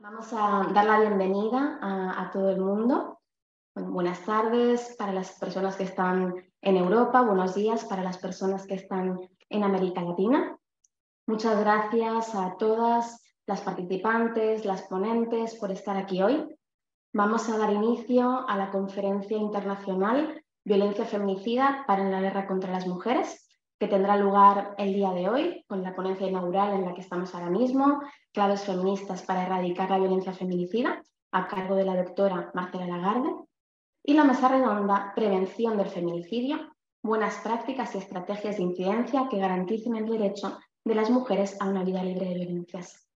Vamos a dar la bienvenida a todo el mundo. Bueno, buenas tardes para las personas que están en Europa, buenos días para las personas que están en América Latina. Muchas gracias a todas las participantes, las ponentes por estar aquí hoy. Vamos a dar inicio a la Conferencia Internacional Violencia Feminicida para la Guerra contra las Mujeres, que tendrá lugar el día de hoy con la ponencia inaugural en la que estamos ahora mismo, Claves feministas para erradicar la violencia feminicida, a cargo de la doctora Marcela Lagarde, y la mesa redonda Prevención del feminicidio, buenas prácticas y estrategias de incidencia que garanticen el derecho de las mujeres a una vida libre de violencias.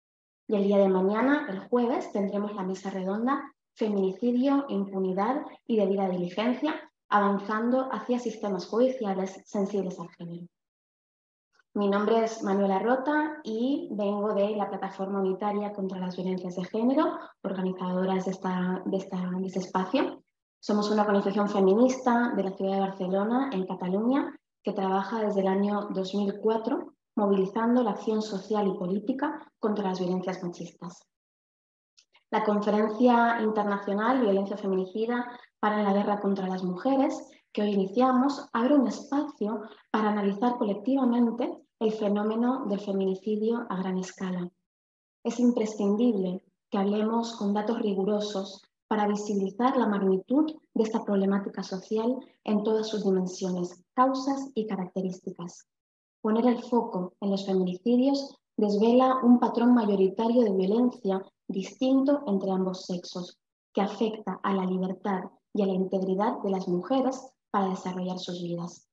Y el día de mañana, el jueves, tendremos la mesa redonda Feminicidio, impunidad y debida diligencia, avanzando hacia sistemas judiciales sensibles al género. Mi nombre es Manuela Rota y vengo de la Plataforma Unitaria contra las Violencias de Género, organizadoras de este espacio. Somos una organización feminista de la ciudad de Barcelona, en Cataluña, que trabaja desde el año 2004 movilizando la acción social y política contra las violencias machistas. La Conferencia Internacional Violencia Feminicida para la Guerra contra las Mujeres, que hoy iniciamos, abre un espacio para analizar colectivamente el fenómeno del feminicidio a gran escala. Es imprescindible que hablemos con datos rigurosos para visibilizar la magnitud de esta problemática social en todas sus dimensiones, causas y características. Poner el foco en los feminicidios desvela un patrón mayoritario de violencia distinto entre ambos sexos, que afecta a la libertad y a la integridad de las mujeres para desarrollar sus vidas.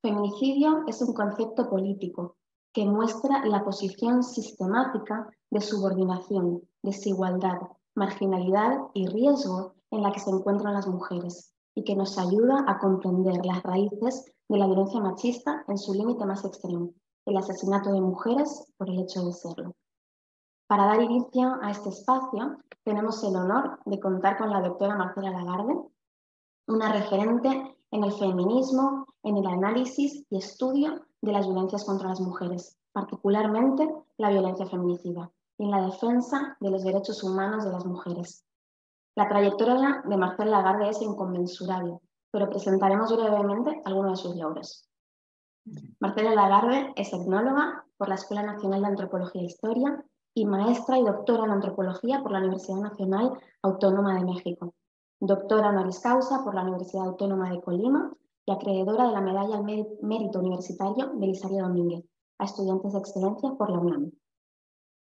Feminicidio es un concepto político que muestra la posición sistemática de subordinación, desigualdad, marginalidad y riesgo en la que se encuentran las mujeres y que nos ayuda a comprender las raíces de la violencia machista en su límite más extremo, el asesinato de mujeres por el hecho de serlo. Para dar inicio a este espacio, tenemos el honor de contar con la doctora Marcela Lagarde, una referente en el feminismo, en el análisis y estudio de las violencias contra las mujeres, particularmente la violencia feminicida, y en la defensa de los derechos humanos de las mujeres. La trayectoria de Marcela Lagarde es inconmensurable, pero presentaremos brevemente algunos de sus logros. Marcela Lagarde es etnóloga por la Escuela Nacional de Antropología e Historia y maestra y doctora en Antropología por la Universidad Nacional Autónoma de México. Doctora honoris causa por la Universidad Autónoma de Colima y acreedora de la Medalla al Mérito Universitario Belisario Domínguez a estudiantes de excelencia por la UNAM.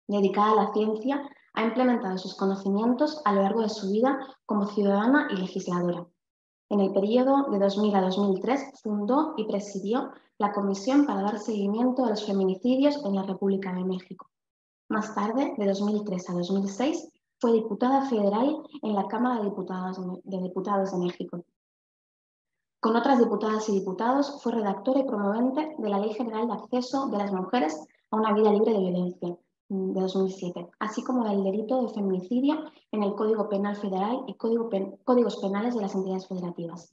Dedicada a la ciencia, ha implementado sus conocimientos a lo largo de su vida como ciudadana y legisladora. En el periodo de 2000 a 2003 fundó y presidió la Comisión para dar seguimiento a los feminicidios en la República de México. Más tarde, de 2003 a 2006, fue diputada federal en la Cámara de Diputados de México. Con otras diputadas y diputados, fue redactora y promovente de la Ley General de Acceso de las Mujeres a una Vida Libre de Violencia, de 2007, así como el delito de feminicidio en el Código Penal Federal y Códigos Penales de las entidades federativas.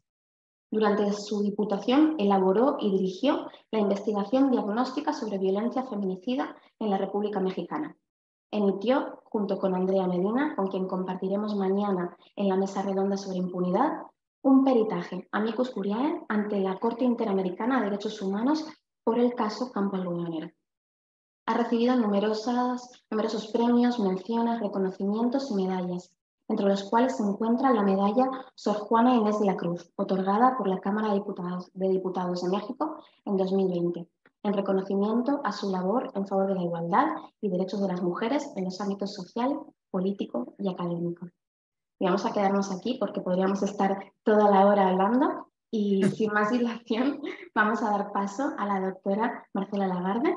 Durante su diputación elaboró y dirigió la investigación diagnóstica sobre violencia feminicida en la República Mexicana. Emitió, junto con Andrea Medina, con quien compartiremos mañana en la mesa redonda sobre impunidad, un peritaje amicus curiae ante la Corte Interamericana de Derechos Humanos por el caso Campo Algodonero. Ha recibido numerosos premios, menciones, reconocimientos y medallas, entre los cuales se encuentra la medalla Sor Juana Inés de la Cruz, otorgada por la Cámara de Diputados de México en 2020, en reconocimiento a su labor en favor de la igualdad y derechos de las mujeres en los ámbitos social, político y académico. Y vamos a quedarnos aquí porque podríamos estar toda la hora hablando y sin más dilación vamos a dar paso a la doctora Marcela Lagarde.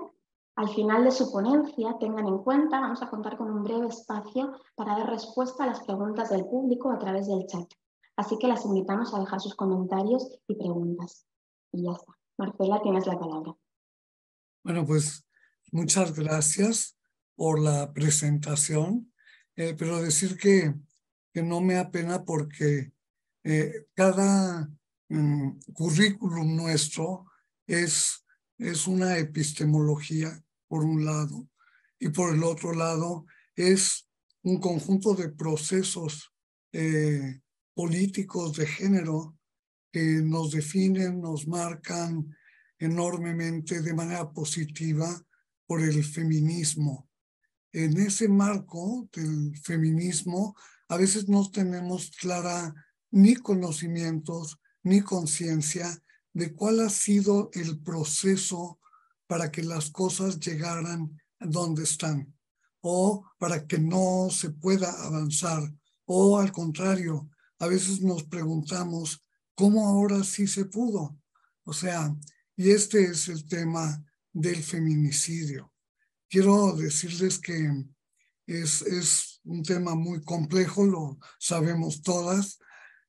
Al final de su ponencia, tengan en cuenta, vamos a contar con un breve espacio para dar respuesta a las preguntas del público a través del chat. Así que las invitamos a dejar sus comentarios y preguntas. Y ya está. Marcela, tienes la palabra. Bueno, pues muchas gracias por la presentación, pero decir que no me apena porque cada currículum nuestro es una epistemología, por un lado, y por el otro lado es un conjunto de procesos políticos de género que nos definen, nos marcan enormemente de manera positiva por el feminismo. En ese marco del feminismo, a veces no tenemos clara ni conocimientos ni conciencia de cuál ha sido el proceso para que las cosas llegaran a donde están, o para que no se pueda avanzar, o al contrario, a veces nos preguntamos cómo ahora sí se pudo. O sea, y este es el tema del feminicidio. Quiero decirles que es un tema muy complejo, lo sabemos todas,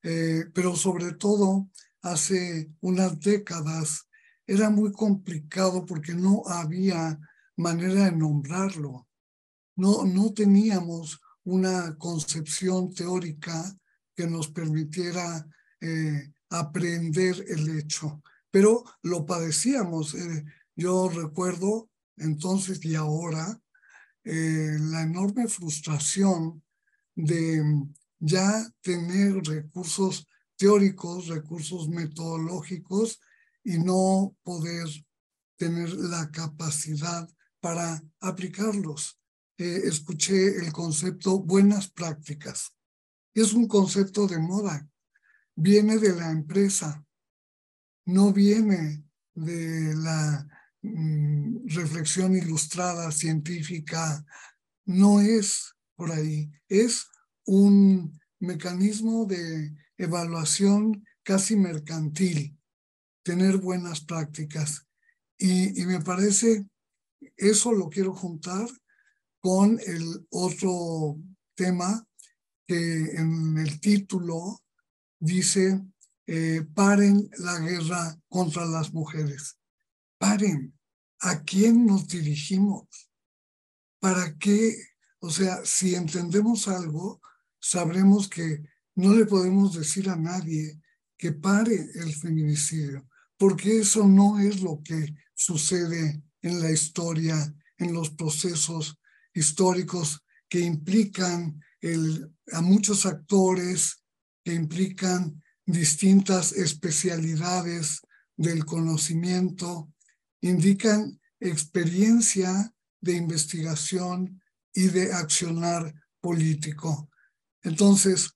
pero sobre todo hace unas décadas era muy complicado porque no había manera de nombrarlo. No teníamos una concepción teórica que nos permitiera aprender el hecho, pero lo padecíamos. Yo recuerdo entonces y ahora la enorme frustración de ya tener recursos teóricos, recursos metodológicos y no poder tener la capacidad para aplicarlos. Escuché el concepto buenas prácticas. Es un concepto de moda, viene de la empresa, no viene de la reflexión ilustrada, científica, no es por ahí, es un mecanismo de evaluación casi mercantil, tener buenas prácticas. Y me parece, eso lo quiero juntar con el otro tema que en el título dice, paren la guerra contra las mujeres. Paren. ¿A quién nos dirigimos? ¿Para qué? O sea, si entendemos algo, sabremos que no le podemos decir a nadie que pare el feminicidio, porque eso no es lo que sucede en la historia, en los procesos históricos que implican a muchos actores, que implican distintas especialidades del conocimiento, indican experiencia de investigación y de accionar político. Entonces,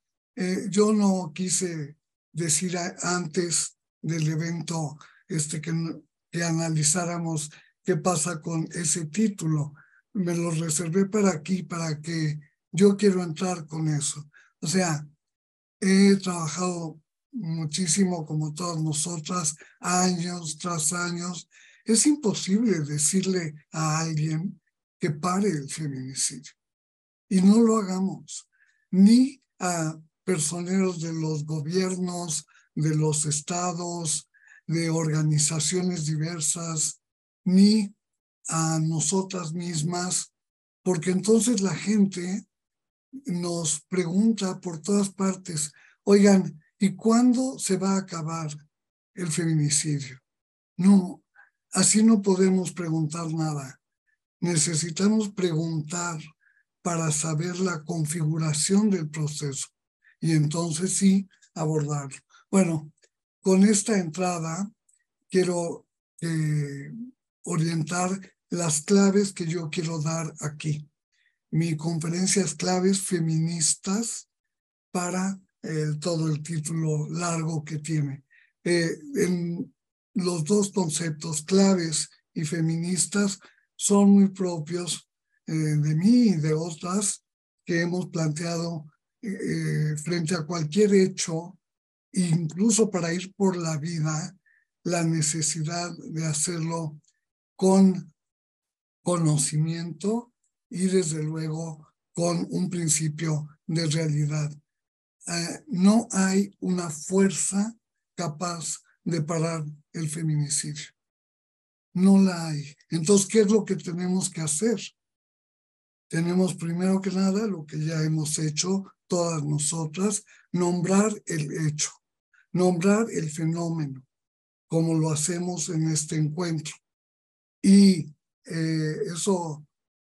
yo no quise decir antes del evento que analizáramos qué pasa con ese título. Me lo reservé para aquí, para que yo quiero entrar con eso. O sea, he trabajado muchísimo, como todas nosotras, años tras años. Es imposible decirle a alguien que pare el feminicidio. Y no lo hagamos, ni a personeros de los gobiernos, de los estados, de organizaciones diversas, ni a nosotras mismas, porque entonces la gente nos pregunta por todas partes, oigan, ¿y cuándo se va a acabar el feminicidio? No, así no podemos preguntar nada. Necesitamos preguntar para saber la configuración del proceso y entonces sí abordarlo. Bueno, con esta entrada quiero orientar las claves que yo quiero dar aquí. Mi conferencia es Claves Feministas para todo el título largo que tiene. En los dos conceptos, claves y feministas, son muy propios de mí y de otras que hemos planteado frente a cualquier hecho, incluso para ir por la vida, la necesidad de hacerlo con conocimiento y desde luego con un principio de realidad. No hay una fuerza capaz de parar el feminicidio. No la hay. Entonces, ¿qué es lo que tenemos que hacer? Tenemos primero que nada lo que ya hemos hecho todas nosotras, nombrar el hecho, nombrar el fenómeno, como lo hacemos en este encuentro. Y eso,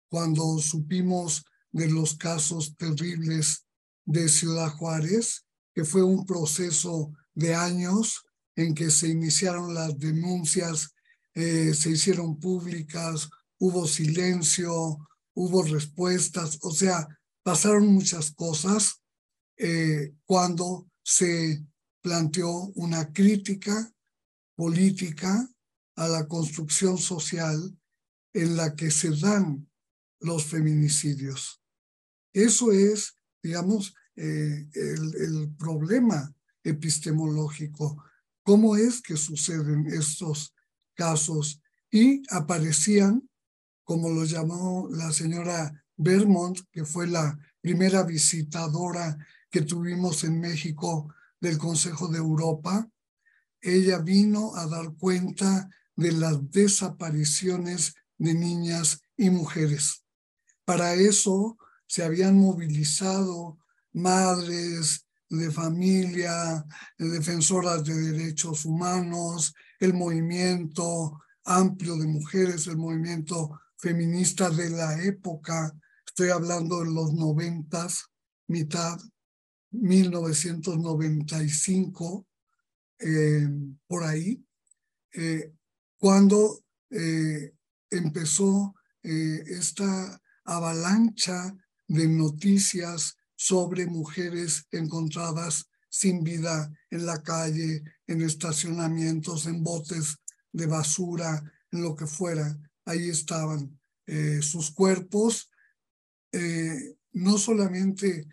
cuando supimos de los casos terribles de Ciudad Juárez, que fue un proceso de años en que se iniciaron las denuncias, se hicieron públicas, hubo silencio, hubo respuestas, o sea, pasaron muchas cosas cuando se planteó una crítica política a la construcción social en la que se dan los feminicidios. Eso es, digamos, el problema epistemológico. ¿Cómo es que suceden estos casos? Y aparecían, como lo llamó la señora Bermond, que fue la primera visitadora que tuvimos en México del Consejo de Europa. Ella vino a dar cuenta de las desapariciones de niñas y mujeres. Para eso se habían movilizado madres de familia, defensoras de derechos humanos, el movimiento amplio de mujeres, el movimiento feminista de la época. Estoy hablando de los 90s, mitad 1995, por ahí, cuando empezó esta avalancha de noticias sobre mujeres encontradas sin vida en la calle, en estacionamientos, en botes de basura, en lo que fuera. Ahí estaban sus cuerpos, no solamente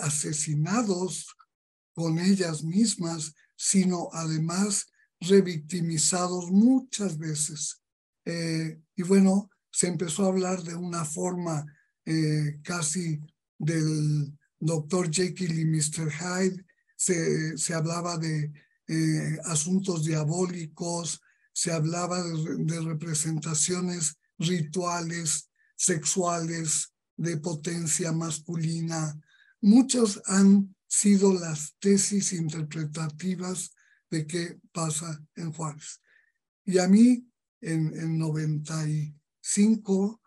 asesinados con ellas mismas, sino además revictimizados muchas veces. Y bueno, se empezó a hablar de una forma casi del Dr. Jekyll y Mr. Hyde, se hablaba de asuntos diabólicos, se hablaba de representaciones rituales, sexuales, de potencia masculina. Muchas han sido las tesis interpretativas de qué pasa en Juárez. Y a mí, en 95,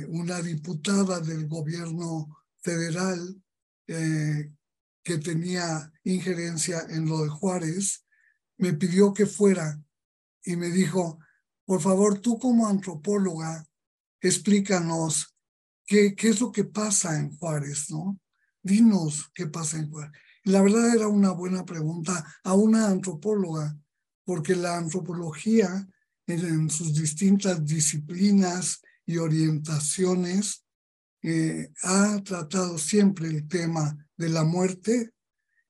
una diputada del gobierno federal que tenía injerencia en lo de Juárez, me pidió que fuera y me dijo, por favor, tú como antropóloga, explícanos qué es lo que pasa en Juárez, ¿no? Dinos qué pasa en Juárez. Y la verdad era una buena pregunta a una antropóloga, porque la antropología en sus distintas disciplinas y orientaciones ha tratado siempre el tema de la muerte,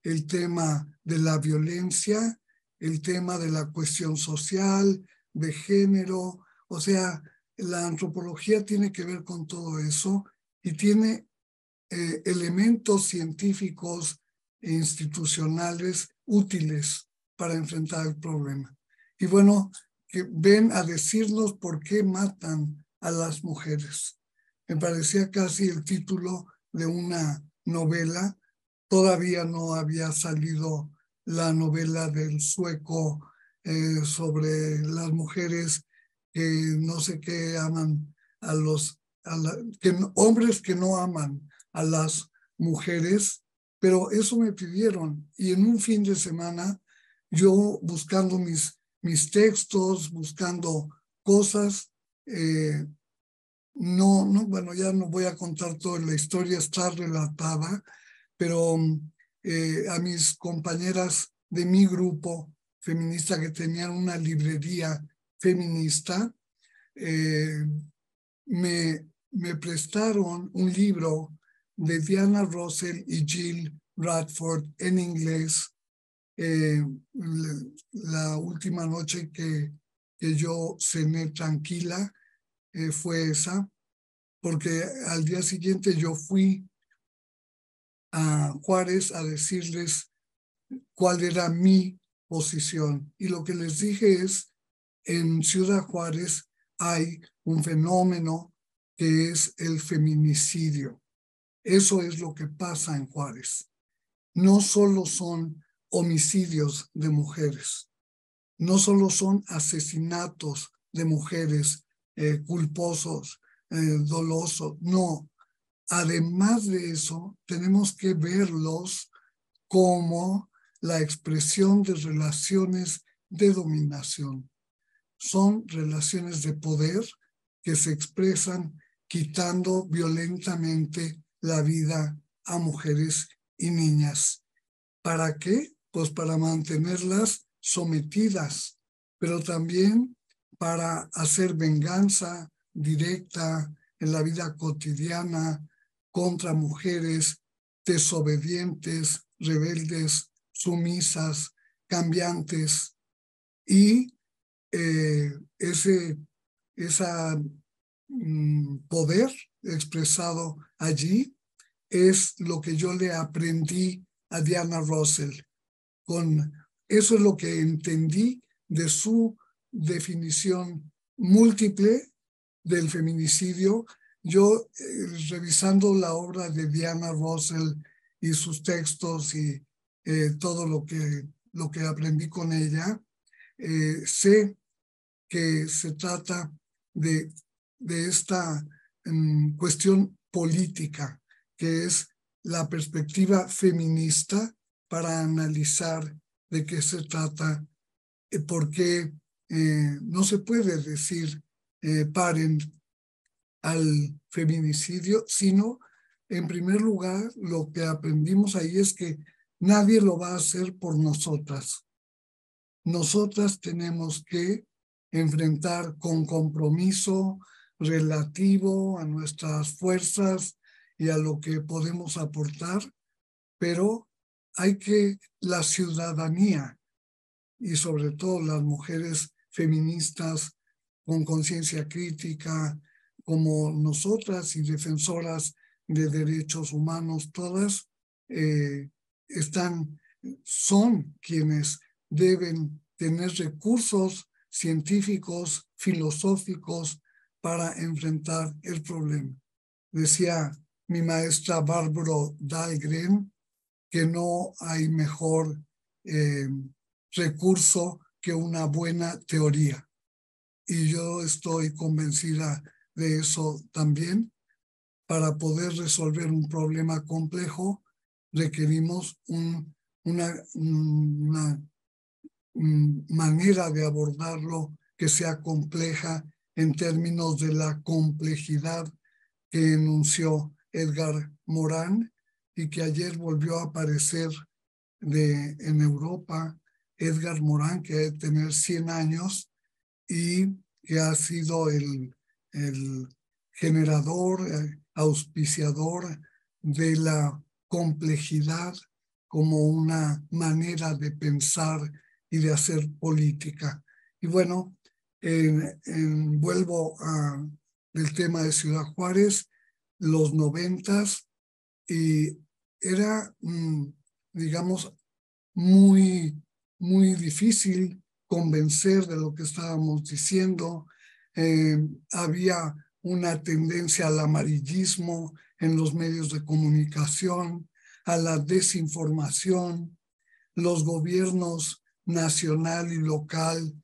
el tema de la violencia, el tema de la cuestión social, de género. O sea, la antropología tiene que ver con todo eso y tiene elementos científicos e institucionales útiles para enfrentar el problema. Y bueno, que ven a decirnos por qué matan a las mujeres. Me parecía casi el título de una novela. Todavía no había salido la novela del sueco sobre las mujeres que no sé qué aman a los hombres que no aman a las mujeres, pero eso me pidieron y en un fin de semana yo buscando mis textos, buscando cosas, bueno, ya no voy a contar toda la historia, está relatada, pero a mis compañeras de mi grupo feminista que tenían una librería feminista, me prestaron un libro de Diana Russell y Jill Radford en inglés. La última noche que yo cené tranquila fue esa, porque al día siguiente yo fui a Juárez a decirles cuál era mi posición. Y lo que les dije es, en Ciudad Juárez hay un fenómeno que es el feminicidio. Eso es lo que pasa en Juárez. No solo son homicidios de mujeres, no solo son asesinatos de mujeres culposos, dolosos, no. además de eso, tenemos que verlos como la expresión de relaciones de dominación. Son relaciones de poder que se expresan quitando violentamente la vida a mujeres y niñas. ¿Para qué? Pues para mantenerlas sometidas, pero también para hacer venganza directa en la vida cotidiana contra mujeres desobedientes, rebeldes, sumisas, cambiantes. Y ese poder expresado allí es lo que yo le aprendí a Diana Russell. Eso es lo que entendí de su definición múltiple del feminicidio. Yo, revisando la obra de Diana Russell y sus textos y todo lo que aprendí con ella, sé que se trata de esta cuestión política, que es la perspectiva feminista para analizar de qué se trata, porque no se puede decir paren al feminicidio, sino en primer lugar lo que aprendimos ahí es que nadie lo va a hacer por nosotras. Nosotras tenemos que enfrentar con compromiso relativo a nuestras fuerzas y a lo que podemos aportar, pero la ciudadanía y sobre todo las mujeres feministas con conciencia crítica, como nosotras y defensoras de derechos humanos, todas son quienes deben tener recursos científicos, filosóficos para enfrentar el problema. Decía mi maestra Bárbara Dahlgren que no hay mejor recurso que una buena teoría. Y yo estoy convencida de eso también. Para poder resolver un problema complejo, requerimos una manera de abordarlo que sea compleja en términos de la complejidad que enunció Edgar Morin y que ayer volvió a aparecer en Europa. Edgar Morin, que debe tener 100 años y que ha sido el generador, auspiciador de la complejidad como una manera de pensar y de hacer política. Y bueno, vuelvo al tema de Ciudad Juárez, los 90s, y era, digamos, muy, muy difícil convencer de lo que estábamos diciendo. Había una tendencia al amarillismo en los medios de comunicación, a la desinformación. Los gobiernos nacional y local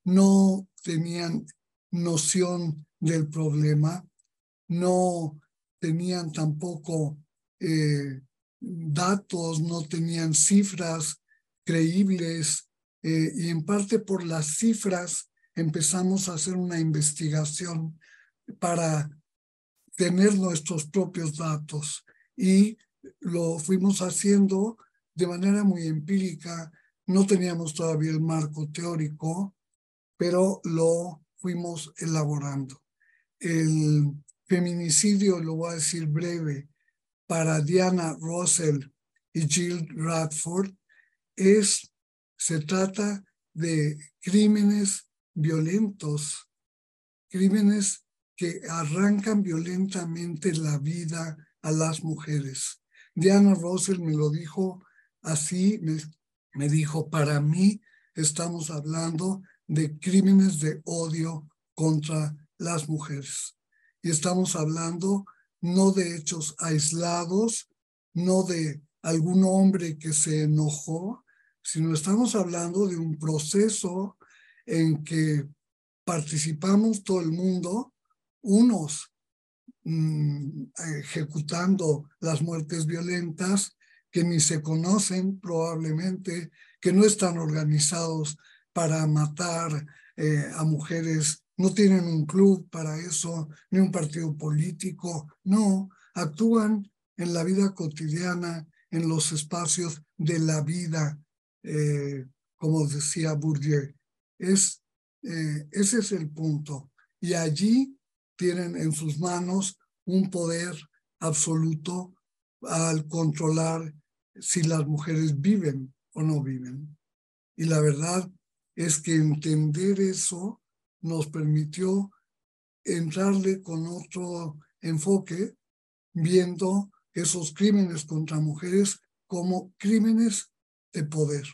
no tenían noción del problema, no tenían tampoco datos, no tenían cifras creíbles, y en parte por las cifras empezamos a hacer una investigación para tener nuestros propios datos y lo fuimos haciendo de manera muy empírica. No teníamos todavía el marco teórico, pero lo fuimos elaborando. El feminicidio, lo voy a decir breve, para Diana Russell y Jill Radford se trata de crímenes violentos, crímenes que arrancan violentamente la vida a las mujeres. Diana Russell me lo dijo así, me dijo, para mí estamos hablando de crímenes de odio contra las mujeres. Y estamos hablando no de hechos aislados, no de algún hombre que se enojó, sino estamos hablando de un proceso en que participamos todo el mundo, unos ejecutando las muertes violentas, que ni se conocen probablemente, que no están organizados para matar a mujeres, no tienen un club para eso, ni un partido político, no, actúan en la vida cotidiana, en los espacios de la vida, como decía Bourdieu. Ese es el punto. Y allí tienen en sus manos un poder absoluto al controlar si las mujeres viven o no viven. Y la verdad es que entender eso nos permitió entrarle con otro enfoque, viendo esos crímenes contra mujeres como crímenes de poder.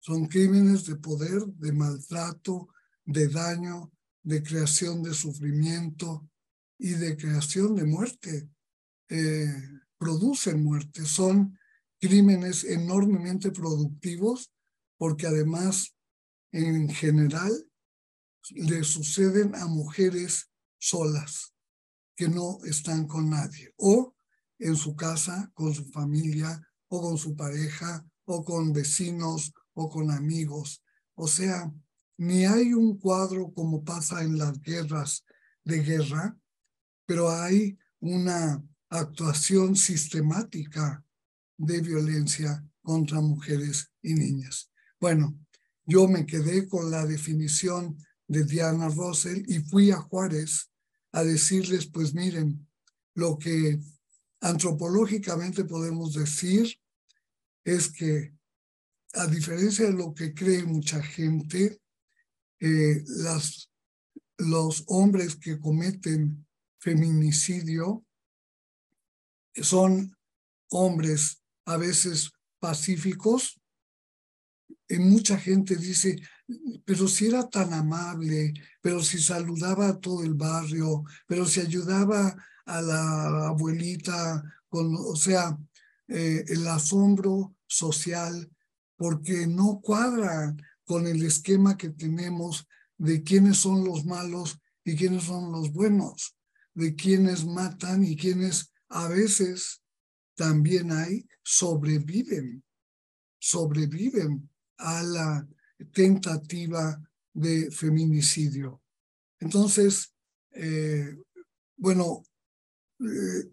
Son crímenes de poder, de maltrato, de daño, de creación de sufrimiento y de creación de muerte. Producen muerte. Son crímenes enormemente productivos porque además, en general, le suceden a mujeres solas que no están con nadie, o en su casa, con su familia, o con su pareja, o con vecinos, o con amigos. O sea, ni hay un cuadro como pasa en las guerras de guerra, pero hay una actuación sistemática de violencia contra mujeres y niñas. Bueno, yo me quedé con la definición de Diana Russell y fui a Juárez a decirles, pues miren, lo que antropológicamente podemos decir es que, a diferencia de lo que cree mucha gente, los hombres que cometen feminicidio son hombres a veces pacíficos. Y mucha gente dice, pero si era tan amable, pero si saludaba a todo el barrio, pero si ayudaba a la abuelita, o sea, el asombro social, porque no cuadra con el esquema que tenemos de quiénes son los malos y quiénes son los buenos, de quiénes matan y quiénes a veces también sobreviven a la tentativa de feminicidio. Entonces, bueno,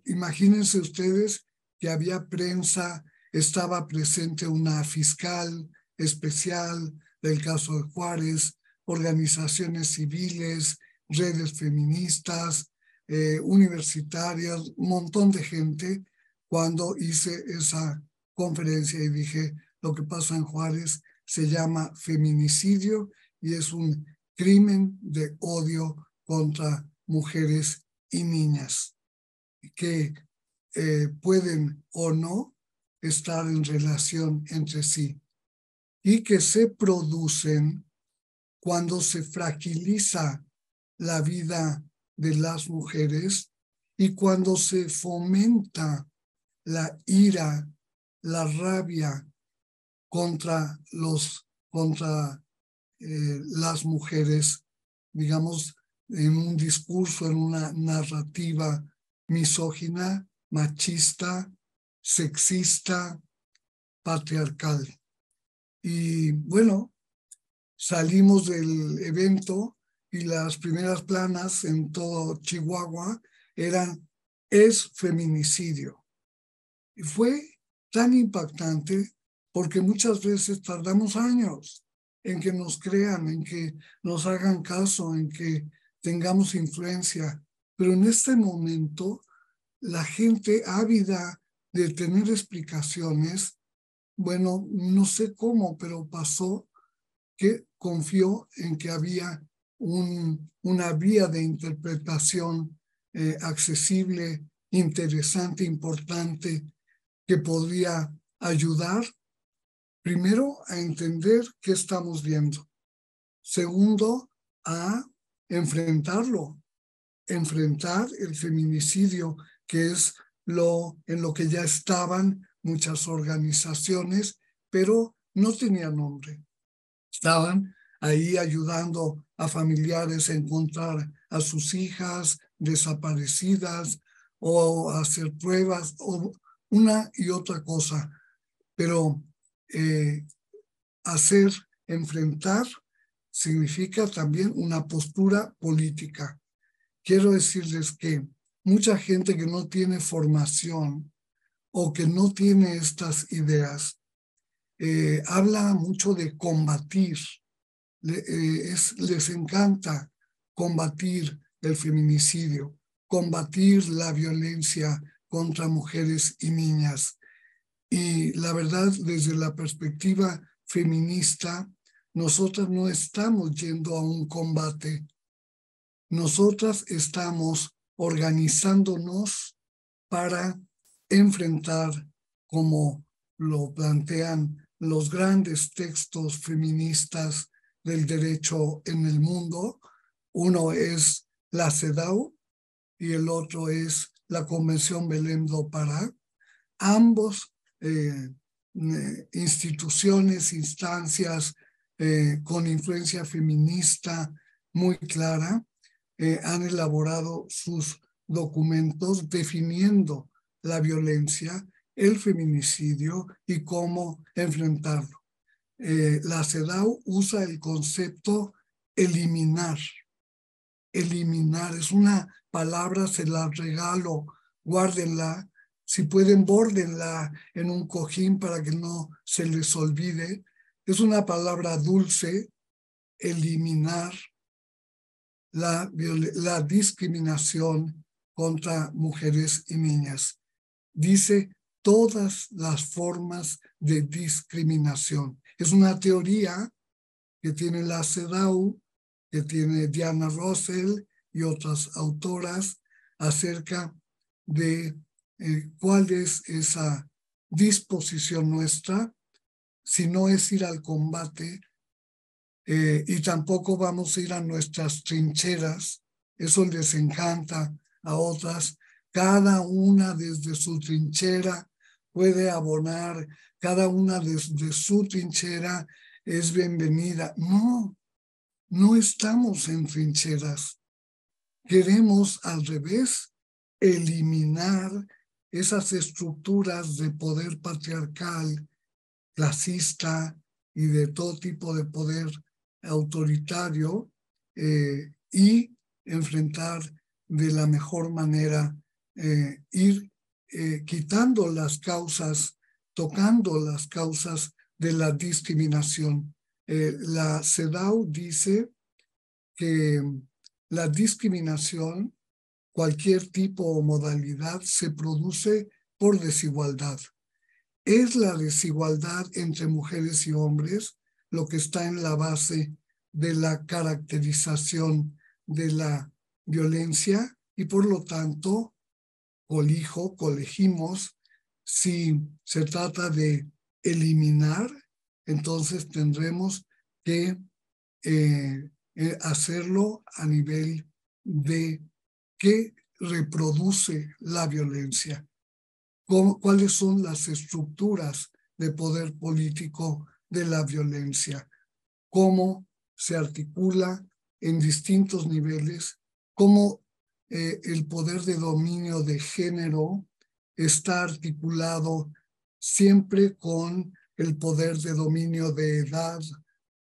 imagínense ustedes que había prensa, estaba presente una fiscal especial del caso de Juárez, organizaciones civiles, redes feministas, universitarias, un montón de gente, cuando hice esa conferencia y dije, lo que pasa en Juárez se llama feminicidio y es un crimen de odio contra mujeres y niñas que pueden o no estar en relación entre sí y que se producen cuando se fragiliza la vida de las mujeres y cuando se fomenta la ira, la rabia contra las mujeres, digamos, en un discurso, en una narrativa misógina, machista, sexista, patriarcal. Y bueno, salimos del evento y las primeras planas en todo Chihuahua es feminicidio. Y fue tan impactante porque muchas veces tardamos años en que nos crean, en que nos hagan caso, en que tengamos influencia. Pero en este momento, la gente ávida de tener explicaciones, bueno, no sé cómo, pero pasó que confió en que había una vía de interpretación accesible, interesante, importante, que podría ayudar, primero, a entender qué estamos viendo. Segundo, a enfrentarlo, enfrentar el feminicidio, que es en lo que ya estaban muchas organizaciones, pero no tenía nombre. Estaban ahí ayudando a familiares a encontrar a sus hijas, desaparecidas o hacer pruebas o una y otra cosa. Pero enfrentar significa también una postura política. Quiero decirles que mucha gente que no tiene formación o que no tiene estas ideas habla mucho de combatir. Les encanta combatir el feminicidio, combatir la violencia contra mujeres y niñas. Y la verdad, desde la perspectiva feminista, nosotras no estamos yendo a un combate. Nosotras estamos organizándonos para enfrentar, como lo plantean los grandes textos feministas del derecho en el mundo. Uno es la CEDAW y el otro es la Convención Belém do Pará. Ambos instituciones, instancias con influencia feminista muy clara, han elaborado sus documentos definiendo la violencia, el feminicidio y cómo enfrentarlo. La CEDAW usa el concepto eliminar. Eliminar es una palabra, se la regalo, guárdenla. Si pueden, bórdenla en un cojín para que no se les olvide. Es una palabra dulce, eliminar la discriminación contra mujeres y niñas. Dice todas las formas de discriminación. Es una teoría que tiene la CEDAW, que tiene Diana Russell y otras autoras acerca de cuál es esa disposición nuestra, si no es ir al combate, y tampoco vamos a ir a nuestras trincheras. Eso les encanta a otras. Cada una desde su trinchera puede abonar, cada una desde su trinchera es bienvenida. No, no estamos en trincheras. Queremos al revés eliminar esas estructuras de poder patriarcal, clasista y de todo tipo de poder autoritario, y enfrentar de la mejor manera, ir quitando las causas, tocando las causas de la discriminación. La CEDAW dice que la discriminación, cualquier tipo o modalidad, se produce por desigualdad. Es la desigualdad entre mujeres y hombres lo que está en la base de la caracterización de la violencia y por lo tanto colegimos, si se trata de eliminar, entonces tendremos que hacerlo a nivel de qué reproduce la violencia. ¿Cuáles son las estructuras de poder político de la violencia? ¿Cómo se articula en distintos niveles? ¿Cómo el poder de dominio de género está articulado siempre con el poder de dominio de edad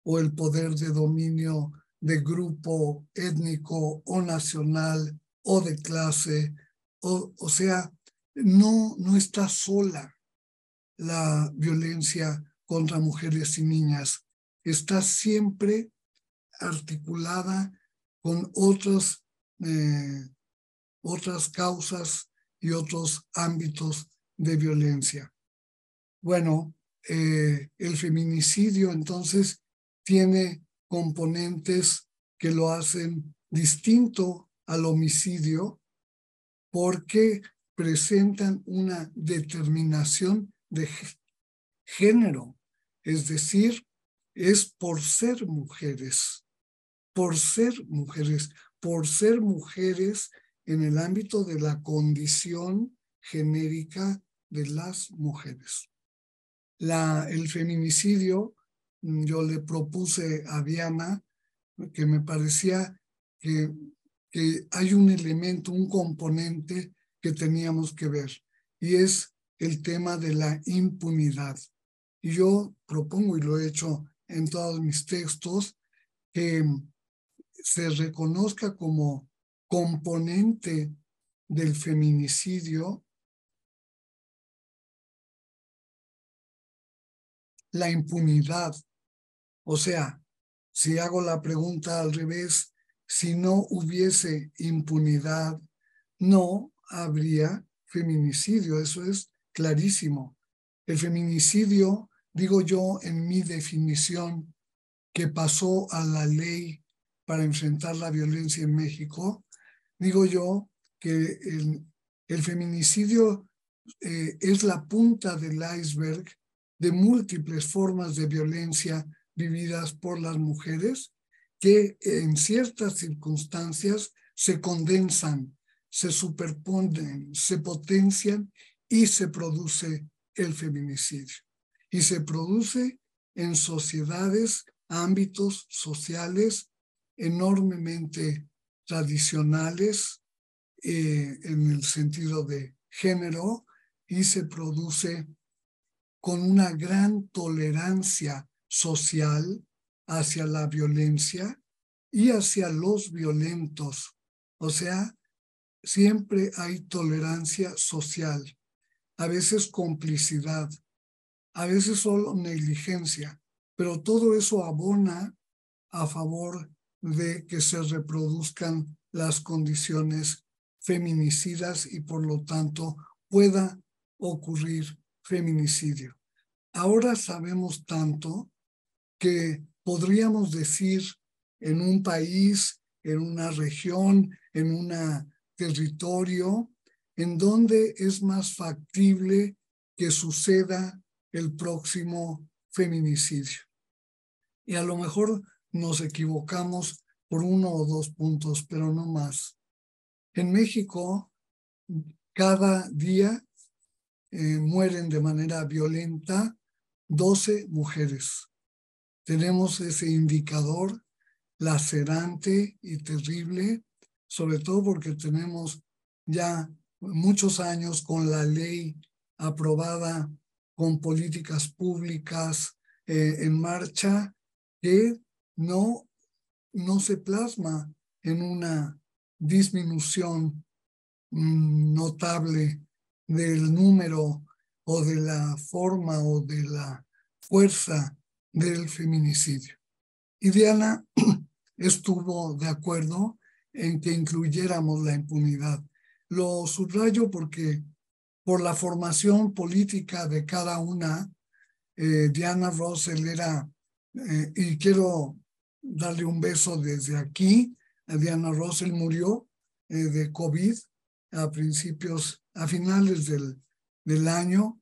o el poder de dominio de grupo étnico o nacional o de clase? O sea, no está sola la violencia contra mujeres y niñas. Está siempre articulada con otras causas y otros ámbitos de violencia. Bueno, el feminicidio entonces tiene componentes que lo hacen distinto al homicidio porque presentan una determinación de género, es decir, es por ser mujeres, por ser mujeres, por ser mujeres en el ámbito de la condición genérica de las mujeres. El feminicidio, yo le propuse a Diana que me parecía que que hay un elemento, un componente que teníamos que ver, y es el tema de la impunidad. Y yo propongo, y lo he hecho en todos mis textos, que se reconozca como componente del feminicidio la impunidad. O sea, si hago la pregunta al revés, si no hubiese impunidad, no habría feminicidio. Eso es clarísimo. El feminicidio, digo yo en mi definición, que pasó a la ley para enfrentar la violencia en México, digo yo que el feminicidio es la punta del iceberg de múltiples formas de violencia vividas por las mujeres que en ciertas circunstancias se condensan, se superponen, se potencian y se produce el feminicidio. Y se produce en sociedades, ámbitos sociales enormemente tradicionales en el sentido de género, y se produce con una gran tolerancia social hacia la violencia y hacia los violentos. O sea, siempre hay tolerancia social, a veces complicidad, a veces solo negligencia, pero todo eso abona a favor de que se reproduzcan las condiciones feminicidas y por lo tanto pueda ocurrir feminicidio. Ahora sabemos tanto que podríamos decir en un país, en una región, en un territorio, en donde es más factible que suceda el próximo feminicidio. Y a lo mejor nos equivocamos por 1 o 2 puntos, pero no más. En México, cada día mueren de manera violenta 12 mujeres. Tenemos ese indicador lacerante y terrible, sobre todo porque tenemos ya muchos años con la ley aprobada, con políticas públicas en marcha, que no se plasma en una disminución notable del número o de la forma o de la fuerza del feminicidio. Y Diana estuvo de acuerdo en que incluyéramos la impunidad. Lo subrayo porque por la formación política de cada una, Diana Russell era, y quiero darle un beso desde aquí, Diana Russell murió de COVID a finales del año,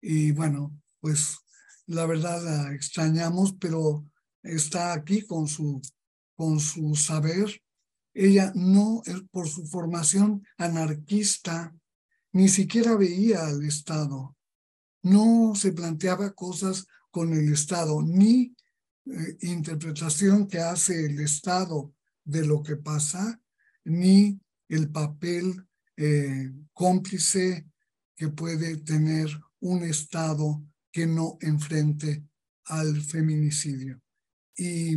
y bueno, pues la verdad la extrañamos, pero está aquí con su saber. Ella no, por su formación anarquista, ni siquiera veía al Estado, no se planteaba cosas con el Estado, ni interpretación que hace el Estado de lo que pasa, ni el papel cómplice que puede tener un Estado que no enfrente al feminicidio. Y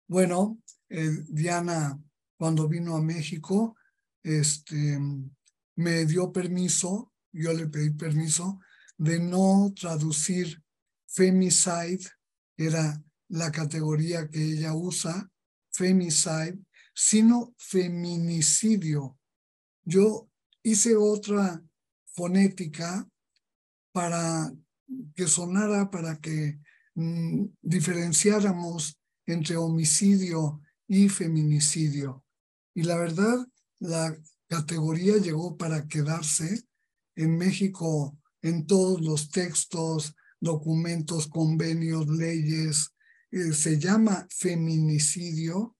bueno, Diana, cuando vino a México, me dio permiso, yo le pedí permiso de no traducir femicide, era la categoría que ella usa, femicide, sino feminicidio. Yo hice otra fonética para que sonara, para que diferenciáramos entre homicidio y feminicidio. Y la verdad, la categoría llegó para quedarse en México en todos los textos, documentos, convenios, leyes. Se llama feminicidio.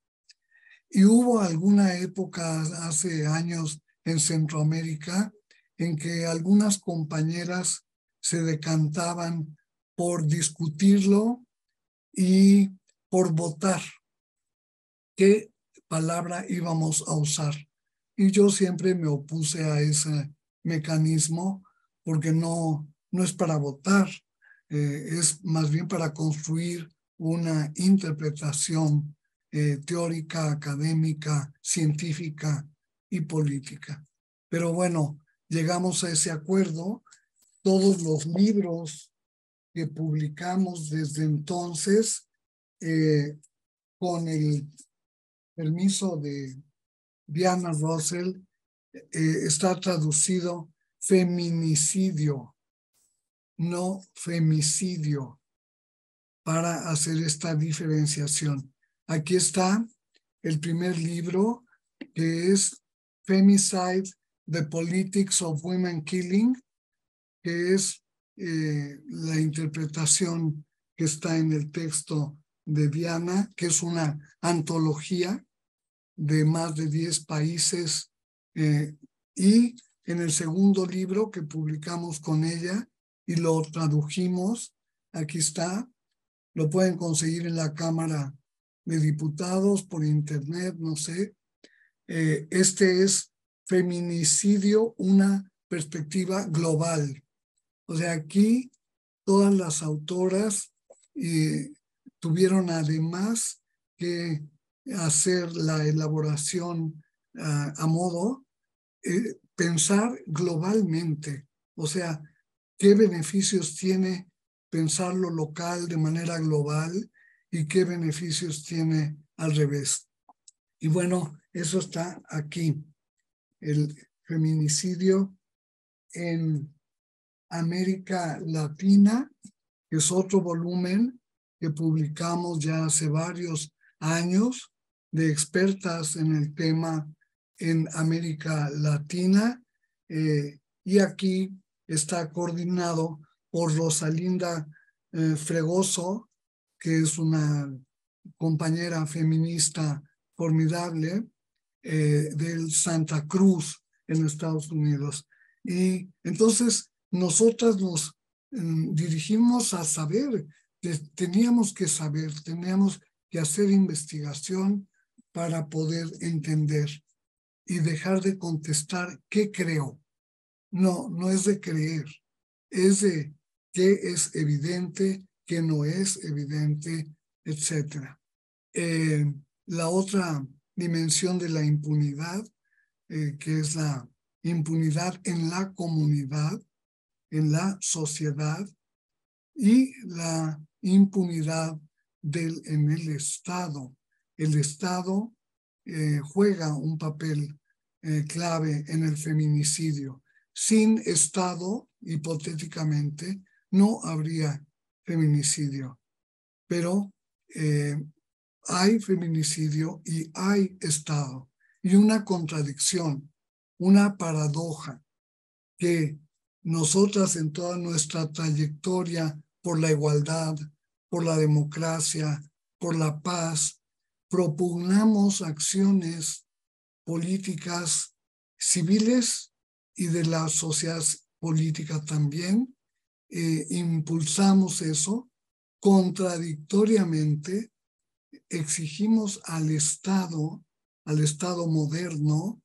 Y hubo alguna época hace años en Centroamérica en que algunas compañeras se decantaban por discutirlo y por votar, que palabra íbamos a usar. Y yo siempre me opuse a ese mecanismo porque no es para votar, es más bien para construir una interpretación teórica, académica, científica y política. Pero bueno, llegamos a ese acuerdo. Todos los libros que publicamos desde entonces, con el permiso de Diana Russell, está traducido feminicidio, no femicidio, para hacer esta diferenciación. Aquí está el primer libro, que es Femicide, The Politics of Women Killing, que es la interpretación que está en el texto de Diana, que es una antología de más de 10 países, y en el segundo libro que publicamos con ella y lo tradujimos, aquí está, lo pueden conseguir en la Cámara de Diputados, por internet, no sé. Este es Feminicidio, una perspectiva global. O sea, aquí todas las autoras tuvieron además que hacer la elaboración a modo, pensar globalmente. O sea, ¿qué beneficios tiene pensar lo local de manera global y qué beneficios tiene al revés? Y bueno, eso está aquí. El feminicidio en América Latina, que es otro volumen que publicamos ya hace varios años de expertas en el tema en América Latina, y aquí está coordinado por Rosalinda Fregoso, que es una compañera feminista formidable del Santa Cruz en Estados Unidos. Y entonces nosotras nos dirigimos a saber, teníamos que saber, teníamos que hacer investigación para poder entender y dejar de contestar qué creo. No es de creer, es de qué es evidente, qué no es evidente, etc. La otra dimensión de la impunidad, que es la impunidad en la comunidad, en la sociedad, y la impunidad en el Estado. El Estado juega un papel clave en el feminicidio. Sin Estado, hipotéticamente, no habría feminicidio. Pero hay feminicidio y hay Estado. Y una contradicción, una paradoja, que nosotras en toda nuestra trayectoria por la igualdad, por la democracia, por la paz, propugnamos acciones políticas civiles y de la sociedad política también, impulsamos eso. Contradictoriamente, exigimos al Estado moderno,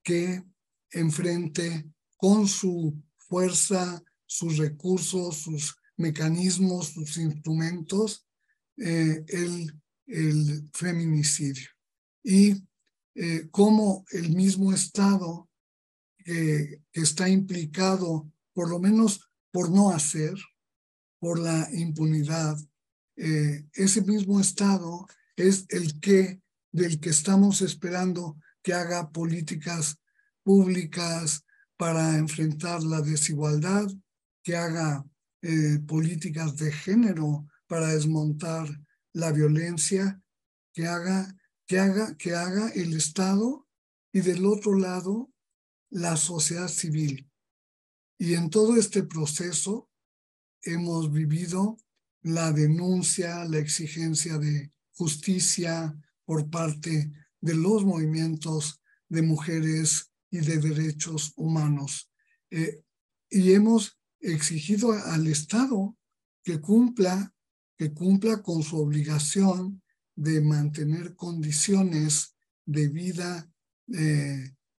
que enfrente con su fuerza, sus recursos, sus mecanismos, sus instrumentos, el feminicidio. Y cómo el mismo Estado que está implicado, por lo menos por no hacer, por la impunidad, ese mismo Estado es del que estamos esperando que haga políticas públicas para enfrentar la desigualdad, que haga políticas de género para desmontar la violencia, que haga el Estado, y del otro lado la sociedad civil. Y en todo este proceso hemos vivido la denuncia, la exigencia de justicia por parte de los movimientos de mujeres y de derechos humanos. Y hemos exigido al Estado que cumpla con su obligación de mantener condiciones de vida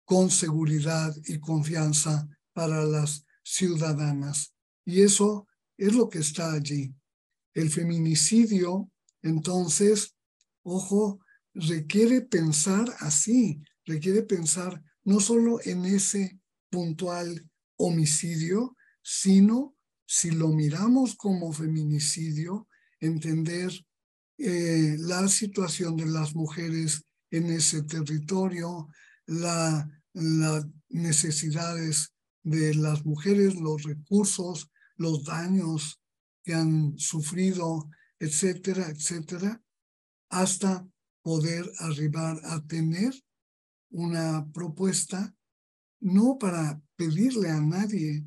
con seguridad y confianza para las ciudadanas. Y eso es lo que está allí. El feminicidio, entonces, ojo, requiere pensar así, requiere pensar no solo en ese puntual homicidio, sino, si lo miramos como feminicidio, entender la situación de las mujeres en ese territorio, las necesidades de las mujeres, los recursos, los daños que han sufrido, etcétera, etcétera, hasta poder arribar a tener una propuesta, no para pedirle a nadie,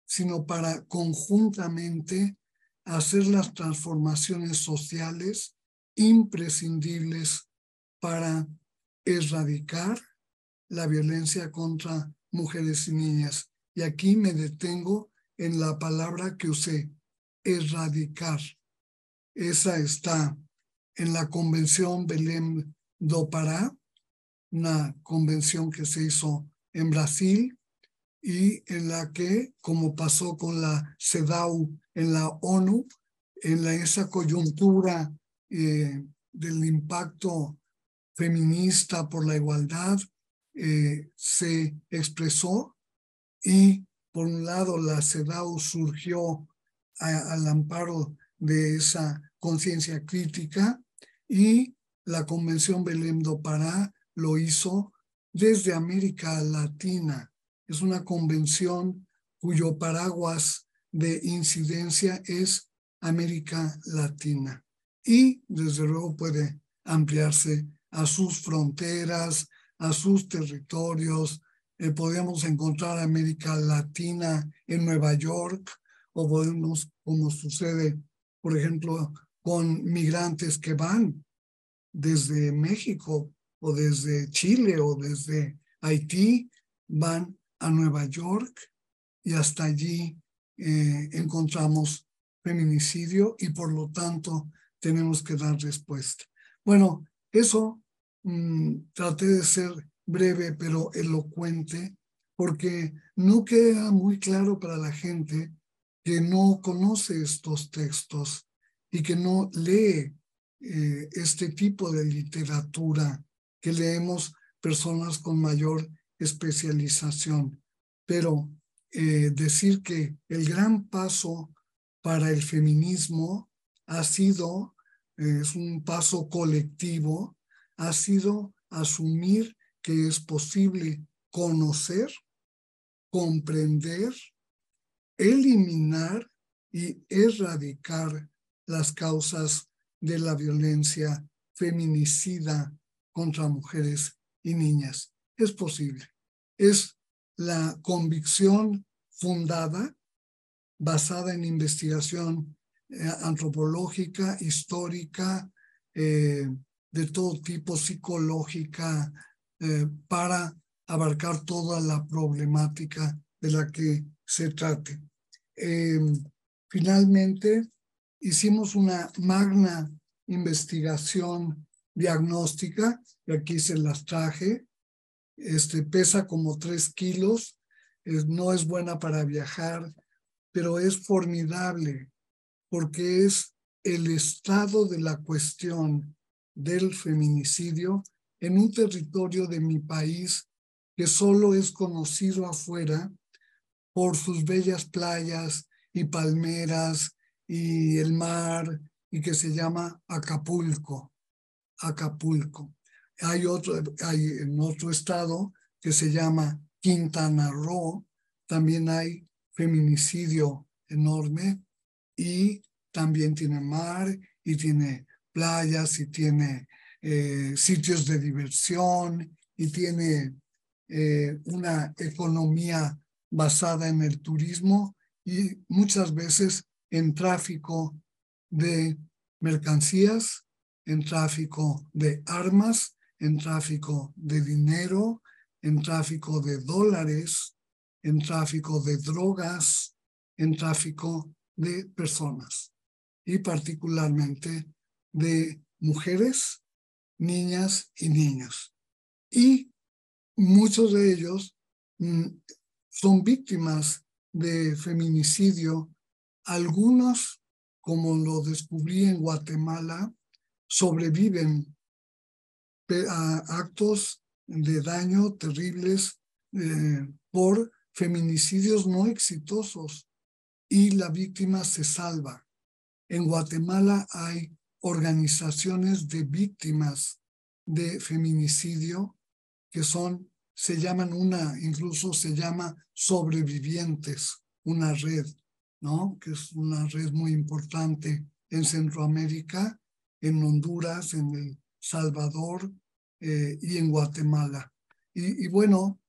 sino para conjuntamente hacer las transformaciones sociales imprescindibles para erradicar la violencia contra mujeres y niñas. Y aquí me detengo en la palabra que usé, erradicar. Esa está en la Convención Belém do Pará, una convención que se hizo en Brasil y en la que, como pasó con la CEDAW en la ONU, esa coyuntura del impacto feminista por la igualdad, se expresó y, por un lado, la CEDAW surgió al amparo de esa conciencia crítica y la Convención Belém do Pará lo hizo desde América Latina. Es una convención cuyo paraguas de incidencia es América Latina y desde luego puede ampliarse a sus fronteras, a sus territorios. Podemos encontrar América Latina en Nueva York o podemos, como sucede, por ejemplo, con migrantes que van desde México o desde Chile o desde Haití, van a Nueva York y hasta allí encontramos feminicidio y por lo tanto tenemos que dar respuesta. Bueno, eso traté de ser breve pero elocuente porque no queda muy claro para la gente que no conoce estos textos y que no lee este tipo de literatura que leemos personas con mayor especialización. Pero decir que el gran paso para el feminismo ha sido, es un paso colectivo, ha sido asumir que es posible conocer, comprender, eliminar y erradicar las causas de la violencia feminicida contra mujeres y niñas. Es posible. Es la convicción fundada, basada en investigación antropológica, histórica, de todo tipo, psicológica, para abarcar toda la problemática de la que se trate. Finalmente, hicimos una magna investigación diagnóstica, y aquí se las traje. Pesa como 3 kilos, no es buena para viajar, pero es formidable porque es el estado de la cuestión del feminicidio en un territorio de mi país que solo es conocido afuera por sus bellas playas y palmeras y el mar, y que se llama Acapulco. Acapulco. Hay en otro estado que se llama Quintana Roo, también hay feminicidio enorme y también tiene mar y tiene playas y tiene sitios de diversión y tiene una economía basada en el turismo y muchas veces en tráfico de mercancías, en tráfico de armas, en tráfico de dinero, en tráfico de dólares, en tráfico de drogas, en tráfico de personas y particularmente de mujeres, niñas y niños. y muchos de ellos son víctimas de feminicidio. Algunos, como lo descubrí en Guatemala, sobreviven a actos de daño terribles por feminicidios no exitosos y la víctima se salva. En Guatemala hay organizaciones de víctimas de feminicidio que incluso se llama sobrevivientes, una red, ¿no? Que es una red muy importante en Centroamérica, en Honduras, en El Salvador y en Guatemala. Y bueno,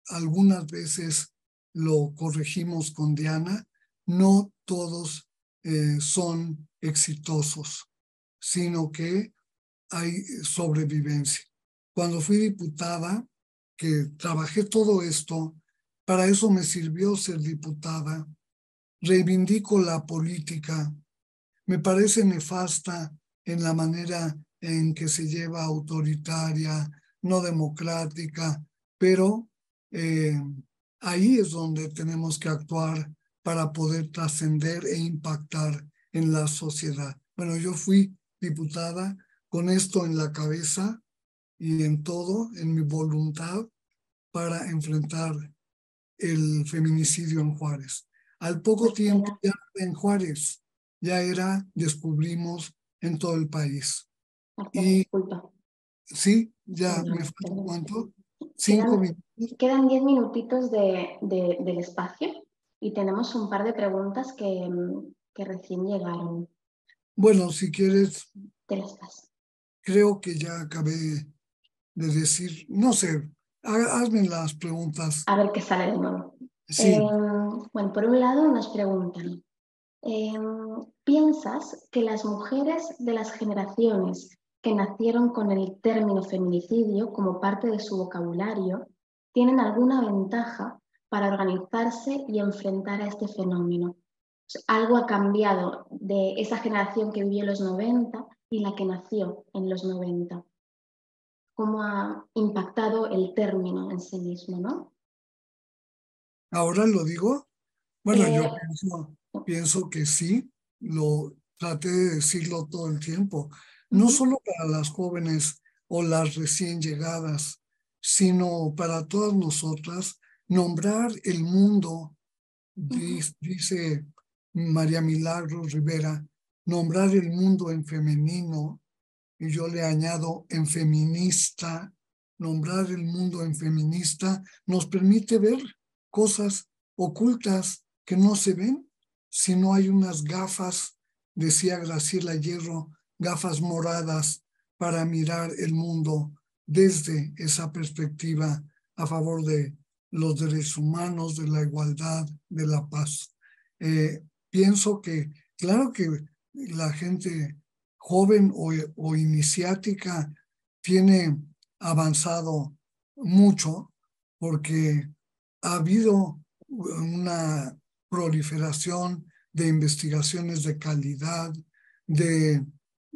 algunas veces lo corregimos con Diana, no todos son exitosos, sino que hay sobrevivencia. Cuando fui diputada, que trabajé todo esto, para eso me sirvió ser diputada, reivindico la política, me parece nefasta en la manera en que se lleva, autoritaria, no democrática, pero ahí es donde tenemos que actuar para poder trascender e impactar en la sociedad. Bueno, yo fui diputada con esto en la cabeza y en todo, en mi voluntad para enfrentar el feminicidio en Juárez. Al poco tiempo, ya en Juárez, descubrimos en todo el país. Y Disculpa. sí, ya me falta ¿cuánto? 5 minutos. Quedan 10 minutitos del espacio y tenemos un par de preguntas que recién llegaron. Bueno, si quieres, Te las paso. creo que ya acabé de decir, no sé, hazme las preguntas. A ver qué sale de nuevo. Sí. Bueno, por un lado nos preguntan, ¿piensas que las mujeres de las generaciones que nacieron con el término feminicidio como parte de su vocabulario tienen alguna ventaja para organizarse y enfrentar a este fenómeno? Algo ha cambiado de esa generación que vivió en los 90 y la que nació en los 90. ¿Cómo ha impactado el término en sí mismo, no? ¿Ahora lo digo? Bueno, yo pienso que sí, lo traté de decirlo todo el tiempo, no solo para las jóvenes o las recién llegadas, sino para todas nosotras, nombrar el mundo, dice María Milagros Rivera, nombrar el mundo en femenino, y yo le añado en feminista, nombrar el mundo en feminista nos permite ver cosas ocultas que no se ven si no hay unas gafas, decía Graciela Hierro, gafas moradas para mirar el mundo desde esa perspectiva a favor de los derechos humanos, de la igualdad, de la paz. Pienso que, claro que la gente joven o iniciática tiene avanzado mucho porque ha habido una proliferación de investigaciones de calidad, de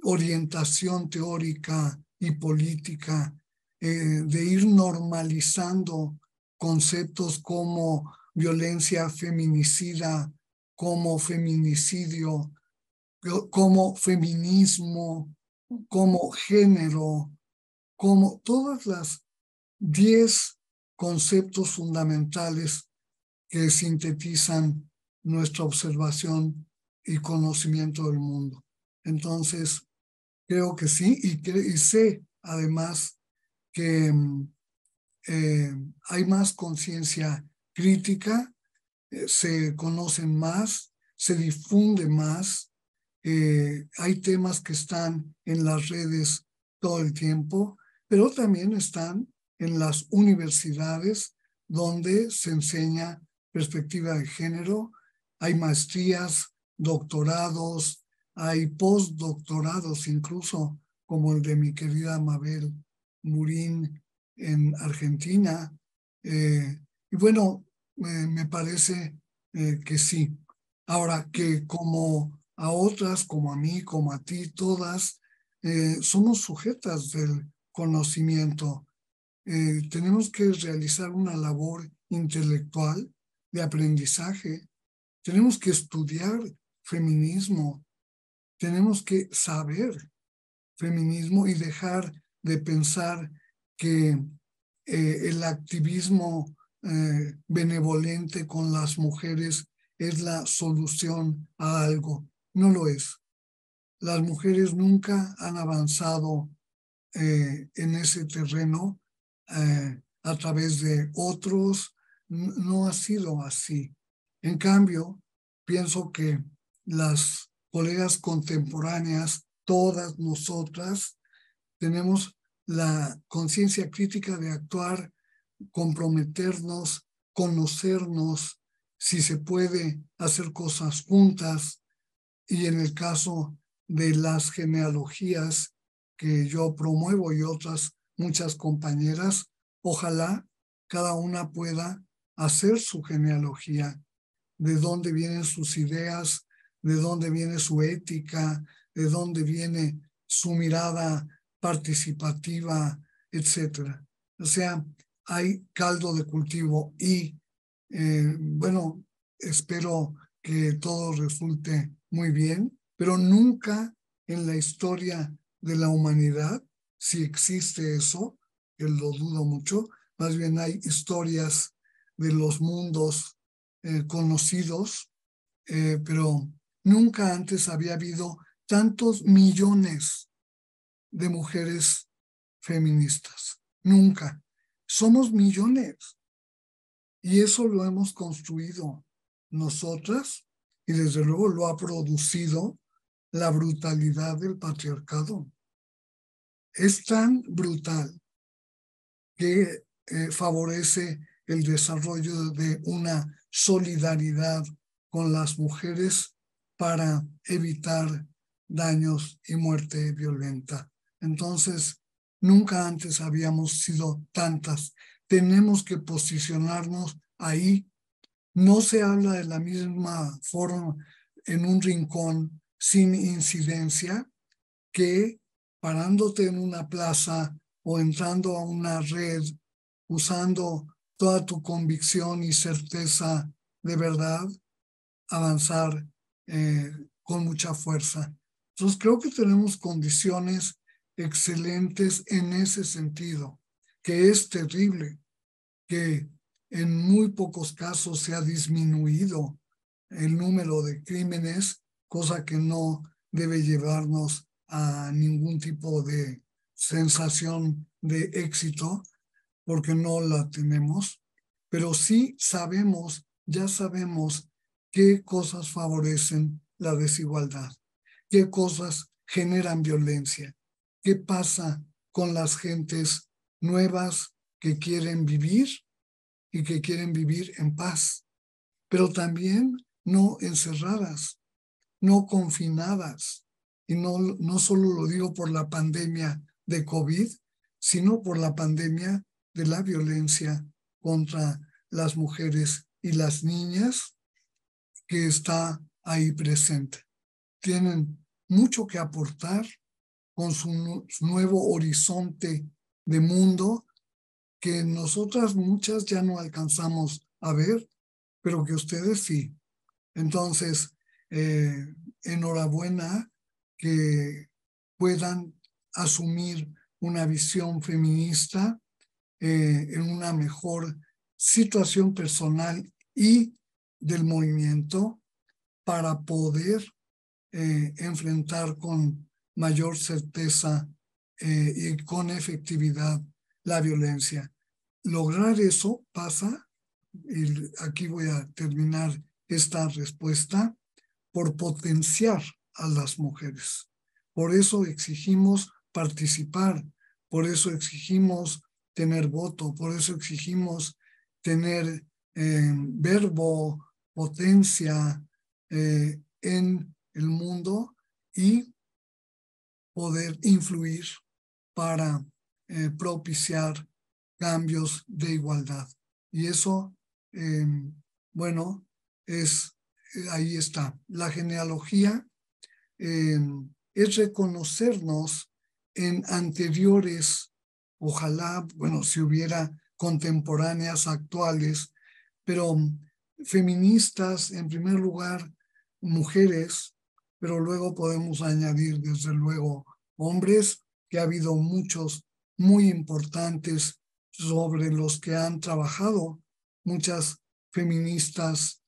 orientación teórica y política, de ir normalizando conceptos como violencia feminicida, como feminicidio, como feminismo, como género, como todas las 10 conceptos fundamentales que sintetizan nuestra observación y conocimiento del mundo. Entonces, creo que sí, y sé además que hay más conciencia crítica, se conocen más, se difunde más, hay temas que están en las redes todo el tiempo, pero también están en las universidades donde se enseña perspectiva de género. Hay maestrías, doctorados, hay postdoctorados incluso, como el de mi querida Mabel Murín en Argentina. Y bueno, me parece que sí. Ahora, que como a otras, como a mí, como a ti, todas, somos sujetas del conocimiento. Tenemos que realizar una labor intelectual de aprendizaje. Tenemos que estudiar feminismo. Tenemos que saber feminismo y dejar de pensar que el activismo benevolente con las mujeres es la solución a algo. No lo es. Las mujeres nunca han avanzado en ese terreno a través de otros. No ha sido así. En cambio, pienso que las colegas contemporáneas, todas nosotras, tenemos la conciencia crítica de actuar, comprometernos, conocernos, si se puede hacer cosas juntas. Y en el caso de las genealogías que yo promuevo y otras muchas compañeras, ojalá cada una pueda hacer su genealogía, de dónde vienen sus ideas, de dónde viene su ética, de dónde viene su mirada participativa, etcétera. O sea, hay caldo de cultivo y bueno, espero que todo resulte muy bien, pero nunca en la historia de la humanidad, si existe eso, que lo dudo mucho, más bien hay historias de los mundos conocidos, pero nunca antes había habido tantos millones de mujeres feministas. Nunca. Somos millones. Y eso lo hemos construido nosotras y desde luego lo ha producido la brutalidad del patriarcado. Es tan brutal que favorece el desarrollo de una solidaridad con las mujeres para evitar daños y muerte violenta. Entonces, nunca antes habíamos sido tantas. Tenemos que posicionarnos ahí. No se habla de la misma forma en un rincón sin incidencia que parándote en una plaza o entrando a una red usando toda tu convicción y certeza de verdad, avanzar con mucha fuerza. Entonces creo que tenemos condiciones excelentes en ese sentido, que es terrible que en muy pocos casos se ha disminuido el número de crímenes, cosa que no debe llevarnos a ningún tipo de sensación de éxito, porque no la tenemos, pero sí sabemos, ya sabemos qué cosas favorecen la desigualdad, qué cosas generan violencia, qué pasa con las gentes nuevas que quieren vivir y que quieren vivir en paz, pero también no encerradas, no confinadas. Y no solo lo digo por la pandemia de COVID, sino por la pandemia de la violencia contra las mujeres y las niñas que está ahí presente. Tienen mucho que aportar con su nuevo horizonte de mundo que nosotras muchas ya no alcanzamos a ver, pero que ustedes sí. Entonces, enhorabuena que puedan asumir una visión feminista en una mejor situación personal y del movimiento para poder enfrentar con mayor certeza y con efectividad la violencia. Lograr eso pasa, y aquí voy a terminar esta respuesta, por potenciar a las mujeres. Por eso exigimos participar, por eso exigimos tener voto, por eso exigimos tener verbo, potencia en el mundo y poder influir para propiciar cambios de igualdad. Y eso, bueno, ahí está. La genealogía es reconocernos en anteriores Ojalá, bueno, si hubiera contemporáneas actuales, pero feministas, en primer lugar, mujeres, pero luego podemos añadir, desde luego, hombres, que ha habido muchos muy importantes sobre los que han trabajado, muchas feministas